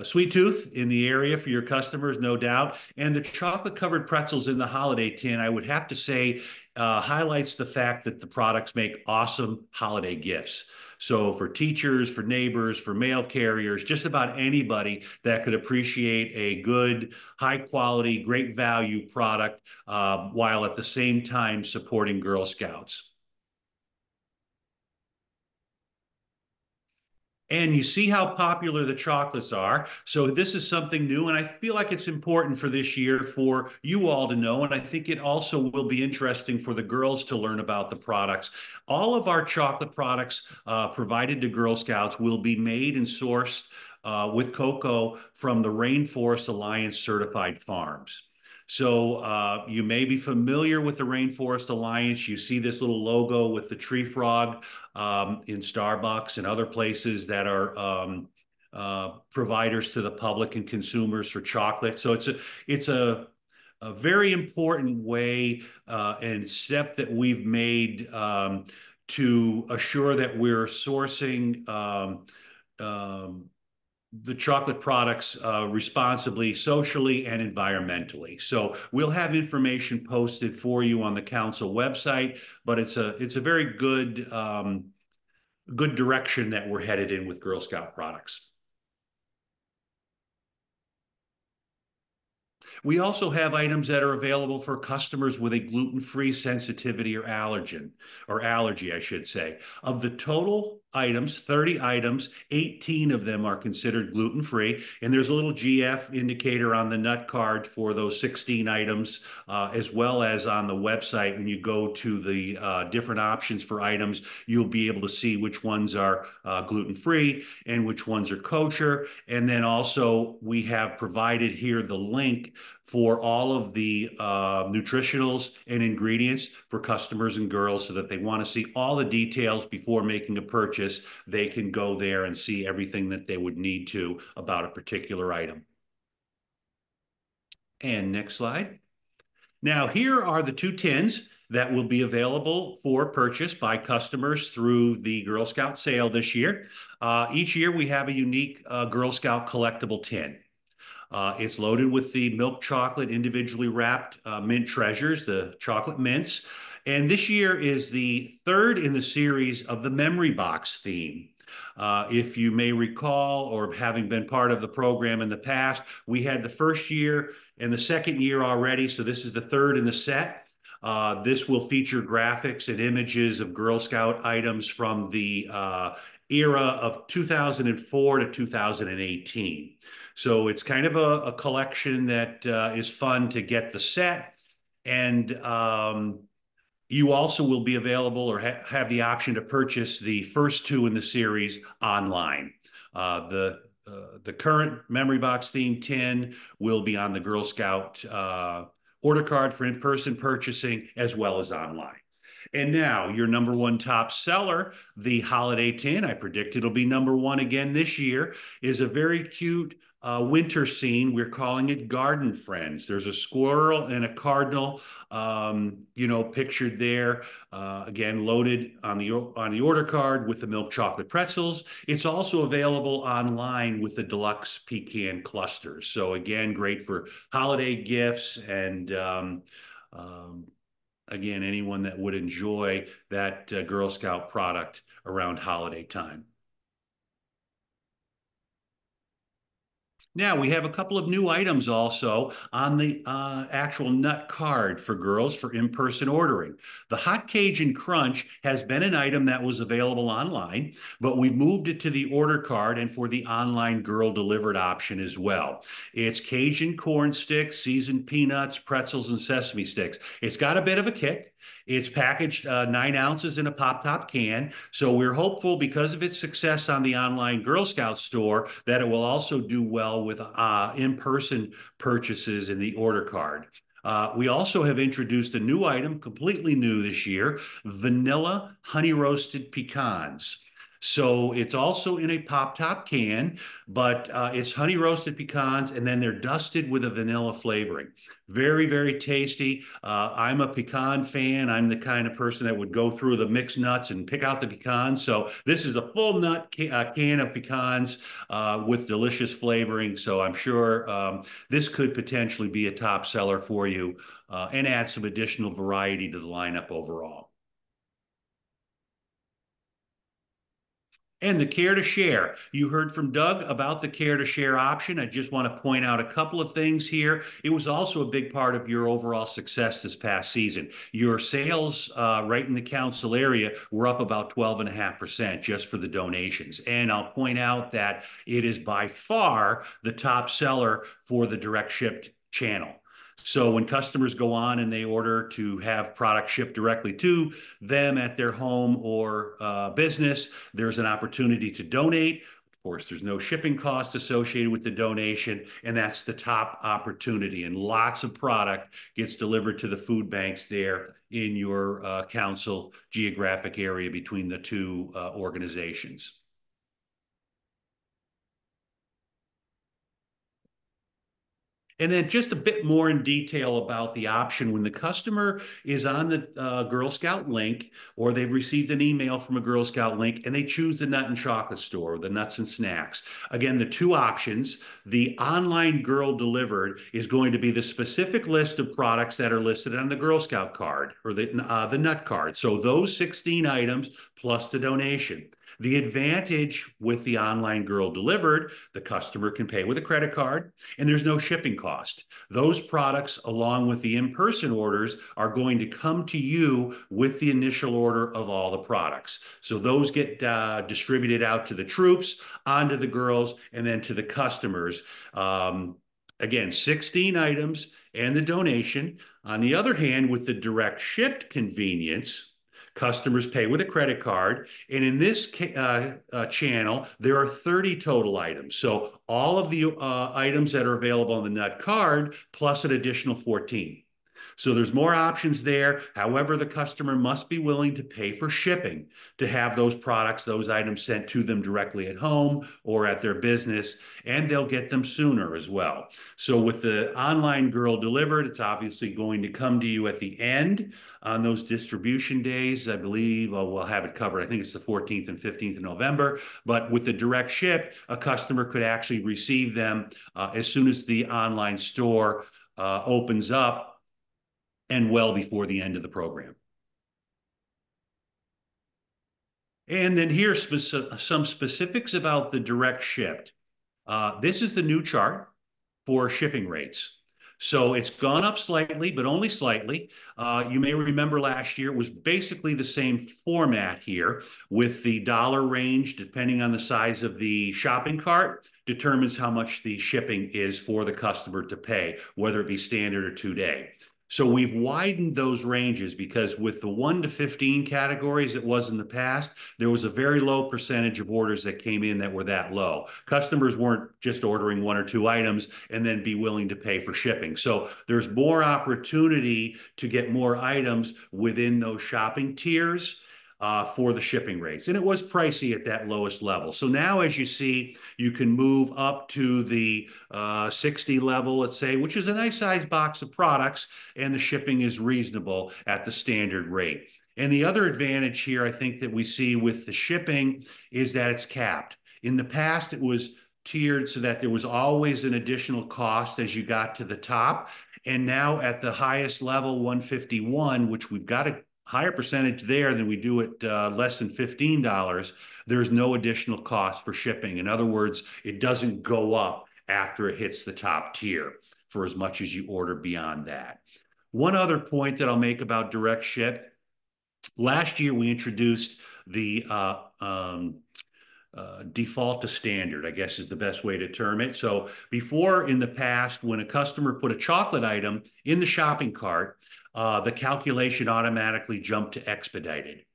E: sweet tooth in the area for your customers, no doubt. And the chocolate-covered pretzels in the holiday tin, I would have to say, highlights the fact that the products make awesome holiday gifts. So for teachers, for neighbors, for mail carriers, just about anybody that could appreciate a good, high quality, great value product while at the same time supporting Girl Scouts. And you see how popular the chocolates are. So this is something new, and I feel like it's important for this year for you all to know, and I think it also will be interesting for the girls to learn about the products. All of our chocolate products provided to Girl Scouts will be made and sourced with cocoa from the Rainforest Alliance certified farms. So you may be familiar with the Rainforest Alliance. You see this little logo with the tree frog in Starbucks and other places that are providers to the public and consumers for chocolate. So it's a very important way and step that we've made to assure that we're sourcing the chocolate products responsibly, socially, and environmentally. So we'll have information posted for you on the council website, but it's a very good good direction that we're headed in with Girl Scout products. We also have items that are available for customers with a gluten-free sensitivity or allergy, I should say. Of the total items, 30 items, 18 of them are considered gluten-free. And there's a little GF indicator on the nut card for those 16 items, as well as on the website. When you go to the different options for items, you'll be able to see which ones are gluten-free and which ones are kosher. And then also we have provided here the link for all of the nutritionals and ingredients for customers and girls, so that they want to see all the details before making a purchase. They can go there and see everything that they would need to about a particular item. And next slide. Now, here are the 2 tins that will be available for purchase by customers through the Girl Scout sale this year. Each year we have a unique Girl Scout collectible tin. It's loaded with the milk chocolate individually wrapped mint treasures, the chocolate mints. And this year is the 3rd in the series of the memory box theme. If you may recall, or having been part of the program in the past, we had the first year and the second year already, so this is the third in the set. This will feature graphics and images of Girl Scout items from the era of 2004 to 2018. So it's kind of a collection that is fun to get the set. And you also will be available or have the option to purchase the first two in the series online. The current Memory Box theme tin will be on the Girl Scout order card for in-person purchasing as well as online. And now your number one top seller, the holiday tin, I predict it'll be number one again this year, is a very cute winter scene. We're calling it Garden Friends. There's a squirrel and a cardinal, pictured there. Again, loaded on the order card with the milk chocolate pretzels. It's also available online with the deluxe pecan clusters. So again, great for holiday gifts and again, anyone that would enjoy that Girl Scout product around holiday time. Now we have a couple of new items also on the actual nut card for girls for in-person ordering. The Hot Cajun Crunch has been an item that was available online, but we've moved it to the order card and for the online girl delivered option as well. It's Cajun corn sticks, seasoned peanuts, pretzels, and sesame sticks. It's got a bit of a kick. It's packaged 9 ounces in a pop-top can. So we're hopeful because of its success on the online Girl Scout store that it will also do well with in-person purchases in the order card. We also have introduced a new item, completely new this year, vanilla honey roasted pecans. So it's also in a pop-top can, but it's honey roasted pecans and then they're dusted with a vanilla flavoring. Very, very tasty. I'm a pecan fan. I'm the kind of person that would go through the mixed nuts and pick out the pecans. So this is a full nut can of pecans with delicious flavoring. So I'm sure this could potentially be a top seller for you and add some additional variety to the lineup overall. And the Care to Share. You heard from Doug about the Care to Share option. I just want to point out a couple of things here. It was also a big part of your overall success this past season. Your sales right in the council area were up about 12.5% just for the donations. And I'll point out that it is by far the top seller for the direct shipped channel. So when customers go on and they order to have product shipped directly to them at their home or business, there's an opportunity to donate. Of course, there's no shipping cost associated with the donation, and that's the top opportunity. And lots of product gets delivered to the food banks there in your council geographic area between the two organizations. And then just a bit more in detail about the option when the customer is on the Girl Scout link or they've received an email from a Girl Scout link and they choose the nut and chocolate store, the nuts and snacks. Again, the two options, the online girl delivered is going to be the specific list of products that are listed on the Girl Scout card or the nut card. So those 16 items plus the donation. The advantage with the online girl delivered, the customer can pay with a credit card and there's no shipping cost. Those products, along with the in-person orders, are going to come to you with the initial order of all the products. So those get distributed out to the troops, onto the girls, and then to the customers. Again, 16 items and the donation. On the other hand, with the direct shipped convenience, customers pay with a credit card. And in this channel, there are 30 total items. So all of the items that are available on the nut card, plus an additional 14. So there's more options there. However, the customer must be willing to pay for shipping to have those products, those items sent to them directly at home or at their business, and they'll get them sooner as well. So with the online girl delivered, it's obviously going to come to you at the end on those distribution days. I believe we'll have it covered. I think it's the 14th and 15th of November. But with the direct ship, a customer could actually receive them as soon as the online store opens up and well before the end of the program. And then here's some specifics about the direct shipped. This is the new chart for shipping rates. So it's gone up slightly, but only slightly. You may remember last year it was basically the same format here, with the dollar range, depending on the size of the shopping cart, determines how much the shipping is for the customer to pay, whether it be standard or 2-day. So we've widened those ranges because with the 1 to 15 categories it was in the past, there was a very low percentage of orders that came in that were that low. Customers weren't just ordering 1 or 2 items and then be willing to pay for shipping. So there's more opportunity to get more items within those shopping tiers for the shipping rates. And it was pricey at that lowest level. So now, as you see, you can move up to the 60 level, let's say, which is a nice size box of products, and the shipping is reasonable at the standard rate. And the other advantage here, I think, that we see with the shipping is that it's capped. In the past, it was tiered so that there was always an additional cost as you got to the top. And now at the highest level, 151, which we've got a higher percentage there than we do at less than $15, there's no additional cost for shipping. In other words, it doesn't go up after it hits the top tier for as much as you order beyond that. One other point that I'll make about direct ship. Last year, we introduced the default to standard, I guess is the best way to term it. So before, in the past, when a customer put a chocolate item in the shopping cart, the calculation automatically jumped to expedited.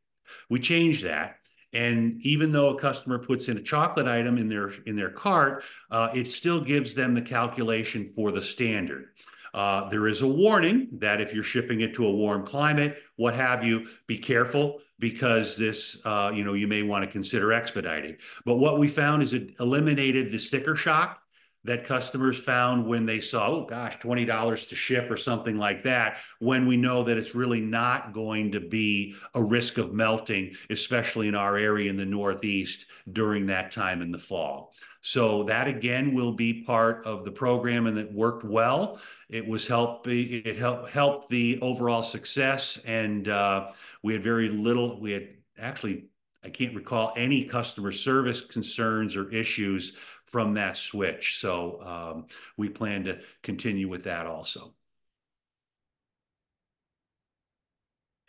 E: We changed that. And even though a customer puts in a chocolate item in their cart, it still gives them the calculation for the standard. There is a warning that if you're shipping it to a warm climate, what have you, be careful, because this, you may want to consider expediting. But what we found is it eliminated the sticker shock that customers found when they saw, oh gosh, $20 to ship or something like that, when we know that it's really not going to be a risk of melting, especially in our area in the Northeast during that time in the fall. So that, again, will be part of the program, and it worked well. It helped the overall success, and we had very little, I can't recall any customer service concerns or issues from that switch. So we plan to continue with that also.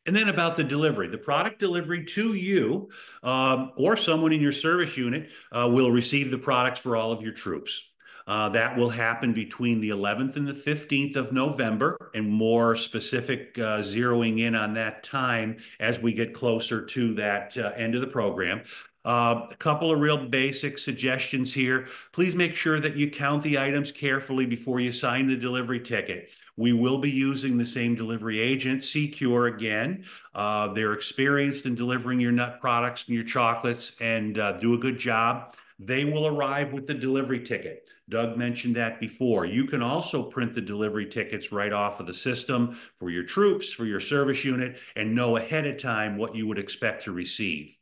E: And then about the delivery, the product delivery to you or someone in your service unit will receive the products for all of your troops. That will happen between the 11th and the 15th of November, and more specific zeroing in on that time as we get closer to that end of the program. A couple of real basic suggestions here. Please make sure that you count the items carefully before you sign the delivery ticket. We will be using the same delivery agent, Secure, again. They're experienced in delivering your nut products and your chocolates, and do a good job. They will arrive with the delivery ticket. Doug mentioned that before. You can also print the delivery tickets right off of the system for your troops, for your service unit, and know ahead of time what you would expect to receive.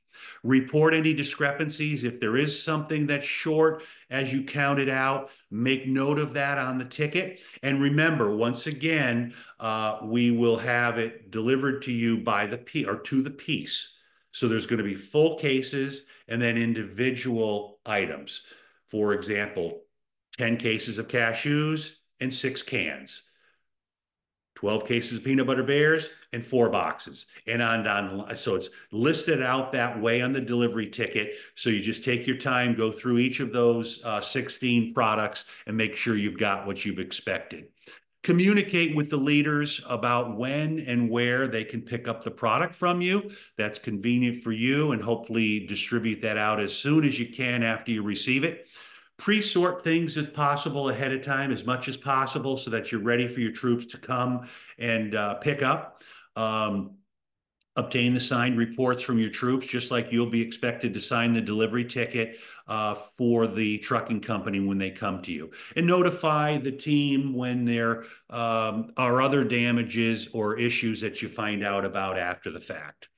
E: Report any discrepancies. If there is something that's short as you count it out, make note of that on the ticket. And remember, once again, we will have it delivered to you by the piece, or to the piece. So there's going to be full cases and then individual items. For example, 10 cases of cashews and 6 cans. 12 cases of peanut butter bears and 4 boxes, and on. So it's listed out that way on the delivery ticket. So you just take your time, go through each of those 16 products, and make sure you've got what you've expected. Communicate with the leaders about when and where they can pick up the product from you. That's convenient for you, and hopefully distribute that out as soon as you can after you receive it. Pre-sort things as possible ahead of time, as much as possible, so that you're ready for your troops to come and pick up. Obtain the signed reports from your troops, just like you'll be expected to sign the delivery ticket for the trucking company when they come to you. And notify the team when there are other damages or issues that you find out about after the fact.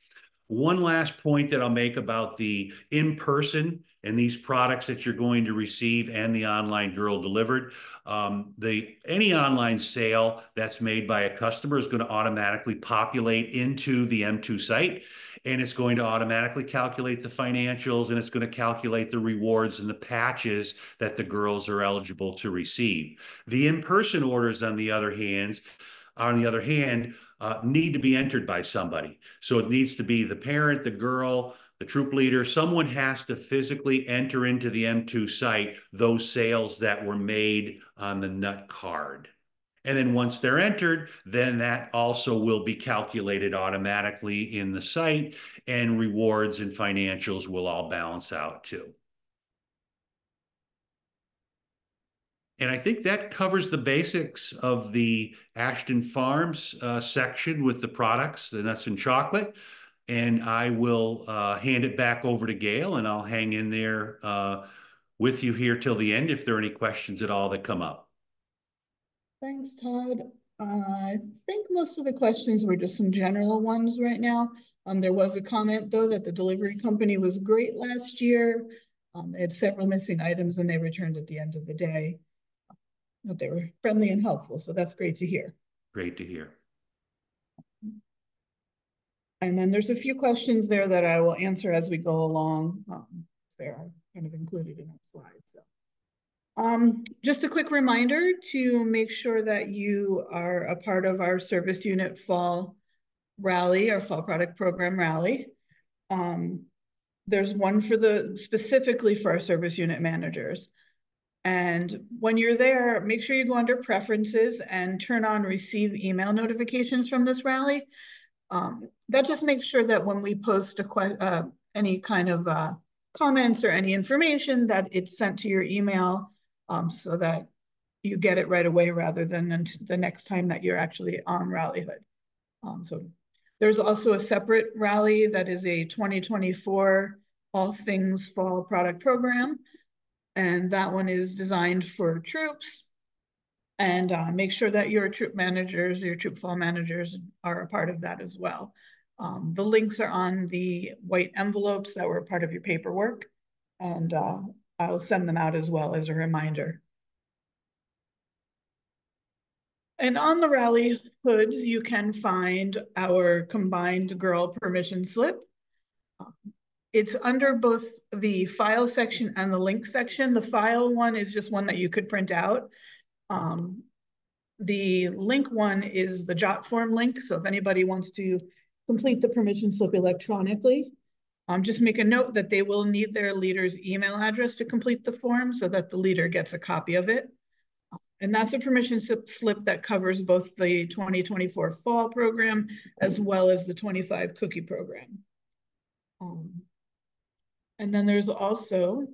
E: One last point that I'll make about the in-person And these products that you're going to receive and the online girl delivered, any online sale that's made by a customer is going to automatically populate into the M2 site, and it's going to automatically calculate the financials, and it's going to calculate the rewards and the patches that the girls are eligible to receive. The in-person orders, on the other hand, need to be entered by somebody. So it needs to be the parent, the girl, the troop leader. Someone has to physically enter into the M2 site those sales that were made on the nut card. And then once they're entered, then that also will be calculated automatically in the site, and rewards and financials will all balance out too. And I think that covers the basics of the Ashton Farms section with the products, the nuts and chocolate. And I will hand it back over to Gail, and I'll hang in there with you here till the end if there are any questions at all that come up.
A: Thanks, Todd. I think most of the questions were just some general ones right now. There was a comment, though, that the delivery company was great last year. They had several missing items, and they returned at the end of the day. But they were friendly and helpful, so that's great to hear.
E: Great to hear.
A: And then there's a few questions there that I will answer as we go along. They are kind of included in our slides. So. Just a quick reminder to make sure that you are a part of our service unit fall rally, our fall product program rally. There's one specifically for our service unit managers. And when you're there, make sure you go under preferences and turn on receive email notifications from this rally. That just makes sure that when we post any kind of comments or any information, that it's sent to your email so that you get it right away rather than the next time that you're actually on Rallyhood. So there's also a separate rally that is a 2024 All Things Fall Product Program. And that one is designed for troops. And make sure that your troop managers, your troop fall managers are a part of that as well. The links are on the white envelopes that were part of your paperwork. And I'll send them out as well as a reminder. And on the rally hoods, you can find our combined girl permission slip. It's under both the file section and the link section. The file one is just one that you could print out. The link one is the jot form link. So if anybody wants to complete the permission slip electronically, just make a note that they will need their leader's email address to complete the form so that the leader gets a copy of it. And that's a permission slip that covers both the 2024 fall program as well as the 25 cookie program. And then there's also,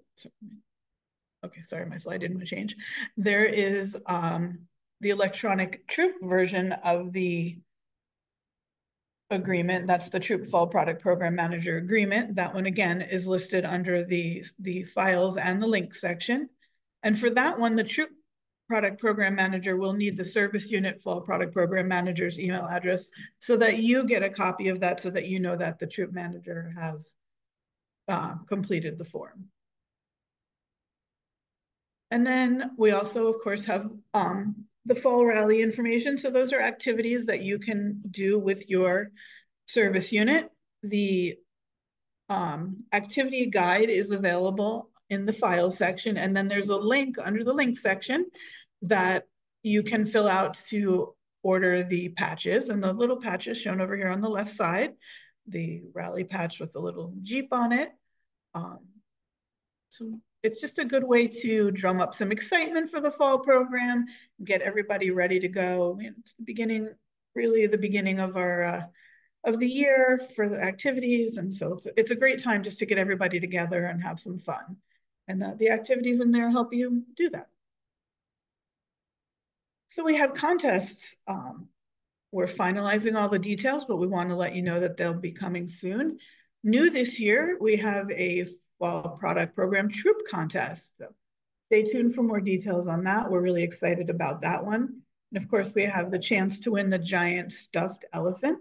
A: okay, sorry, my slide didn't change. There is the electronic troop version of the agreement. That's the Troop Fall Product Program Manager Agreement. That one, again, is listed under the files and the link section. And for that one, the Troop Product Program Manager will need the Service Unit Fall Product Program Manager's email address so that you get a copy of that so that you know that the Troop Manager has completed the form. And then we also, of course, have the fall rally information. So those are activities that you can do with your service unit. The activity guide is available in the file section. And then there's a link under the link section that you can fill out to order the patches. And the little patches shown over here on the left side, the rally patch with the little Jeep on it. So it's just a good way to drum up some excitement for the fall program, get everybody ready to go. It's the beginning, really the beginning of our of the year for the activities. And so it's a great time just to get everybody together and have some fun. And the activities in there help you do that. So we have contests. We're finalizing all the details, but we want to let you know that they'll be coming soon. New this year, we have a fall product program troop contest. So stay tuned for more details on that. We're really excited about that one. And of course, we have the chance to win the giant stuffed elephant.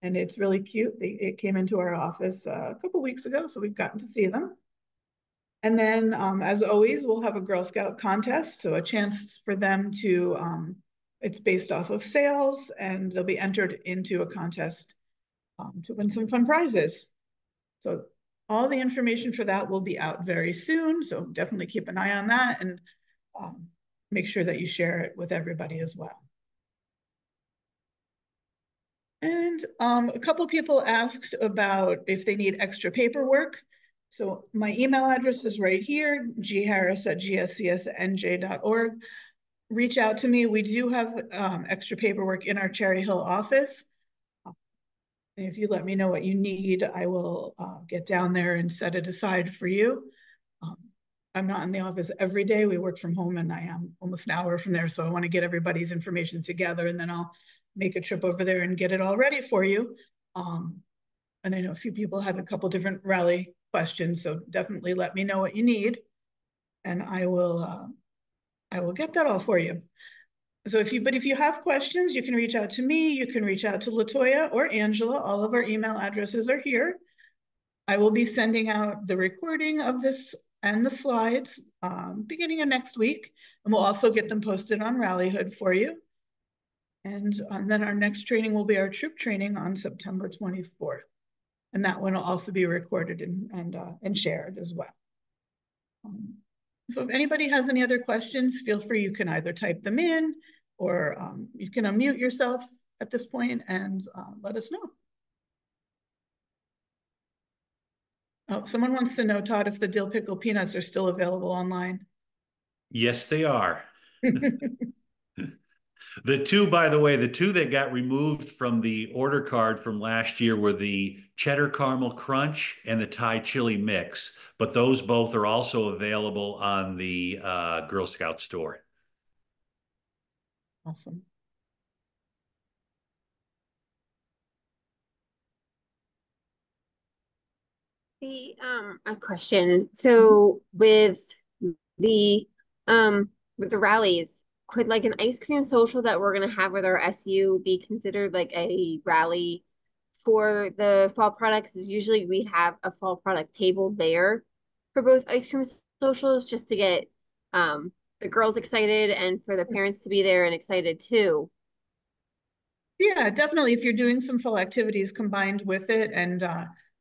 A: And it's really cute. It came into our office a couple weeks ago, so we've gotten to see them. And then, as always, we'll have a Girl Scout contest, so a chance for them to, it's based off of sales, and they'll be entered into a contest to win some fun prizes. So all the information for that will be out very soon, so definitely keep an eye on that, and make sure that you share it with everybody as well. And a couple people asked about if they need extra paperwork. So my email address is right here, gharris@gscsnj.org. Reach out to me. We do have extra paperwork in our Cherry Hill office. And if you let me know what you need, I will get down there and set it aside for you. I'm not in the office every day. We work from home, and I am almost an hour from there. So I want to get everybody's information together, and then I'll make a trip over there and get it all ready for you. And I know a few people had a couple different rally questions, so definitely let me know what you need, and I will get that all for you. So if you have questions, you can reach out to me, you can reach out to Latoya or Angela. All of our email addresses are here. I will be sending out the recording of this and the slides beginning of next week, and we'll also get them posted on Rallyhood for you. And then our next training will be our troop training on September 24th. And that one will also be recorded and shared as well. So if anybody has any other questions, feel free. You can either type them in, or you can unmute yourself at this point and let us know. Oh, someone wants to know, Todd, if the dill pickle peanuts are still available online.
E: Yes, they are. The two, by the way, the two that got removed from the order card from last year were the cheddar caramel crunch and the Thai chili mix, but those both are also available on the Girl Scout store.
A: Awesome.
C: A question. So with the rallies, could like an ice cream social that we're gonna have with our SU be considered like a rally for the fall products? Because usually we have a fall product table there for both ice cream socials, just to get the girls excited and for the parents to be there and excited too.
A: Yeah, definitely. If you're doing some fall activities combined with it, and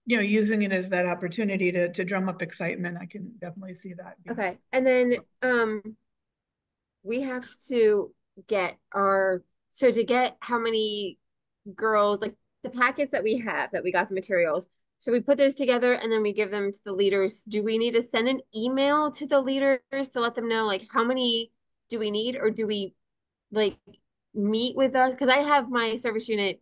A: using it as that opportunity to drum up excitement, I can definitely see that.
C: Okay. And then we have to get to get how many girls, like the packets that we have, that we got the materials. So we put those together and then we give them to the leaders. Do we need to send an email to the leaders to let them know like how many do we need, or do we like meet with us? Because I have my service unit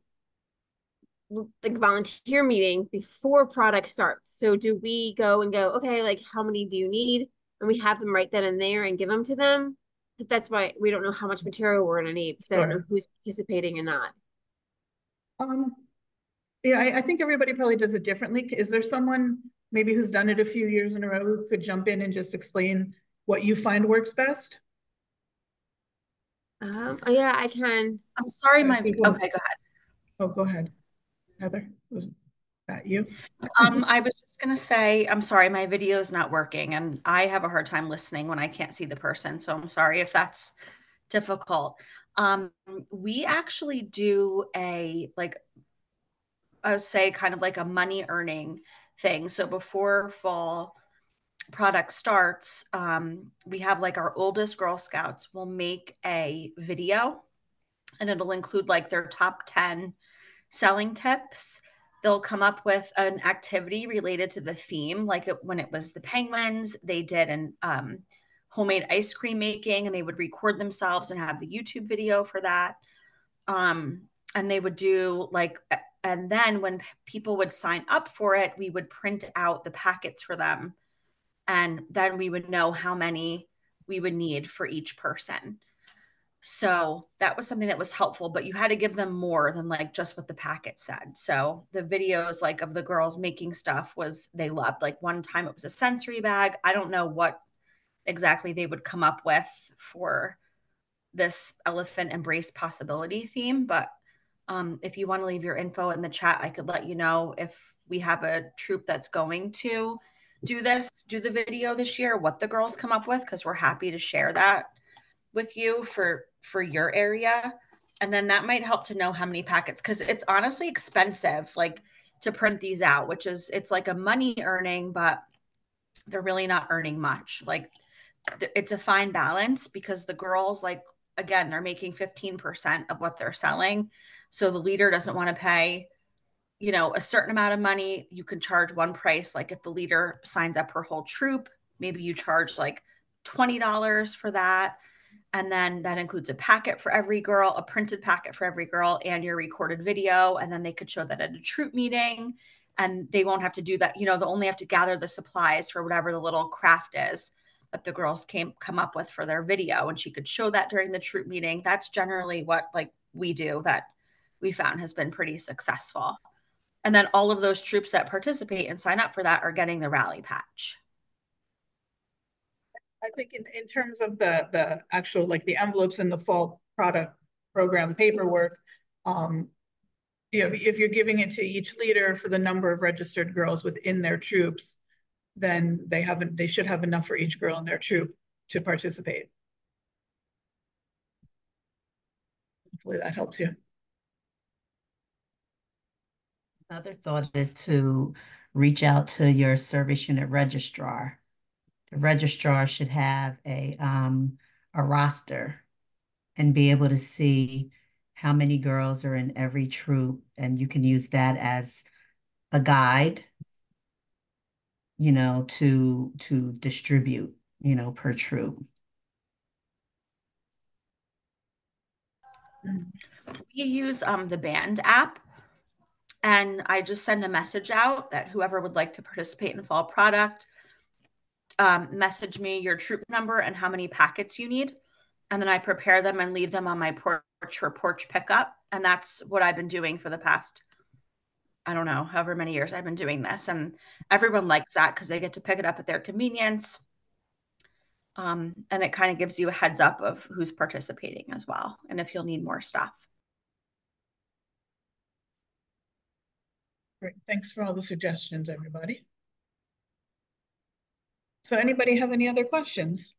C: like volunteer meeting before product starts. So do we go and go, okay, like how many do you need? And we have them right then and there and give them to them. But that's why we don't know how much material we're gonna need, because I don't know who's participating and not.
A: Yeah, I think everybody probably does it differently. Is there someone maybe who's done it a few years in a row who could jump in and just explain what you find works best?
C: Oh yeah, I can.
D: I'm sorry, okay, go ahead.
A: Oh, go ahead. Heather, was that you?
D: I was just gonna say, I'm sorry, my video is not working, and I have a hard time listening when I can't see the person. So I'm sorry if that's difficult. We actually do I would say kind of like a money earning thing. So before fall product starts, we have like our oldest Girl Scouts will make a video, and it'll include like their top 10 selling tips. They'll come up with an activity related to the theme. Like when it was the penguins, they did an homemade ice cream making, and they would record themselves and have the YouTube video for that. And they would do like, and then when people would sign up for it, we would print out the packets for them. And then we would know how many we would need for each person. So that was something that was helpful, but you had to give them more than like just what the packet said. So the videos like of the girls making stuff they loved. Like one time it was a sensory bag. I don't know what exactly they would come up with for this elephant embrace possibility theme, but if you want to leave your info in the chat, I could let you know if we have a troop that's going to do the video this year, what the girls come up with, because we're happy to share that with you for your area. And then that might help to know how many packets, because it's honestly expensive, like to print these out, which is, it's like a money earning, but they're really not earning much. Like it's a fine balance, because the girls, like, again, they're making 15% of what they're selling. So the leader doesn't want to pay, you know, a certain amount of money. You can charge one price. Like if the leader signs up her whole troop, maybe you charge like $20 for that. And then that includes a packet for every girl, a printed packet for every girl, and your recorded video. And then they could show that at a troop meeting, and they won't have to do that. You know, they'll only have to gather the supplies for whatever the little craft is that the girls come up with for their video. And she could show that during the troop meeting. That's generally what like we do, that we found has been pretty successful. And then all of those troops that participate and sign up for that are getting the rally patch.
A: I think in terms of the actual, like the envelopes and the fall product program paperwork, you know, if you're giving it to each leader for the number of registered girls within their troops, then they should have enough for each girl in their troop to participate. Hopefully that helps you.
F: Another thought is to reach out to your service unit registrar. The registrar should have a roster and be able to see how many girls are in every troop, and you can use that as a guide, you know, to distribute, you know, per troop.
D: We use the band app, and I just send a message out that whoever would like to participate in the fall product, message me your troop number and how many packets you need. And then I prepare them and leave them on my porch for porch pickup. And that's what I've been doing for the past, I don't know, however many years I've been doing this. And everyone likes that because they get to pick it up at their convenience. And it kind of gives you a heads up of who's participating as well, and if you'll need more stuff.
A: Great. Thanks for all the suggestions, everybody. So anybody have any other questions?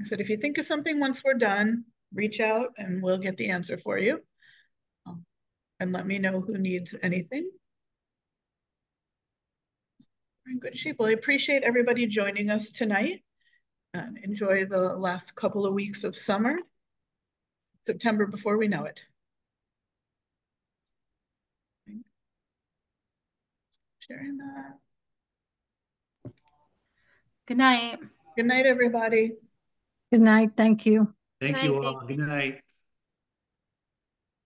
A: I said, if you think of something once we're done, reach out and we'll get the answer for you. And let me know who needs anything. We're in good shape. Well, I appreciate everybody joining us tonight, and enjoy the last couple of weeks of summer. September before we know it. Sharing that.
D: Good night.
A: Good night, everybody.
G: Good night. Thank you.
E: Thank you all. Good night.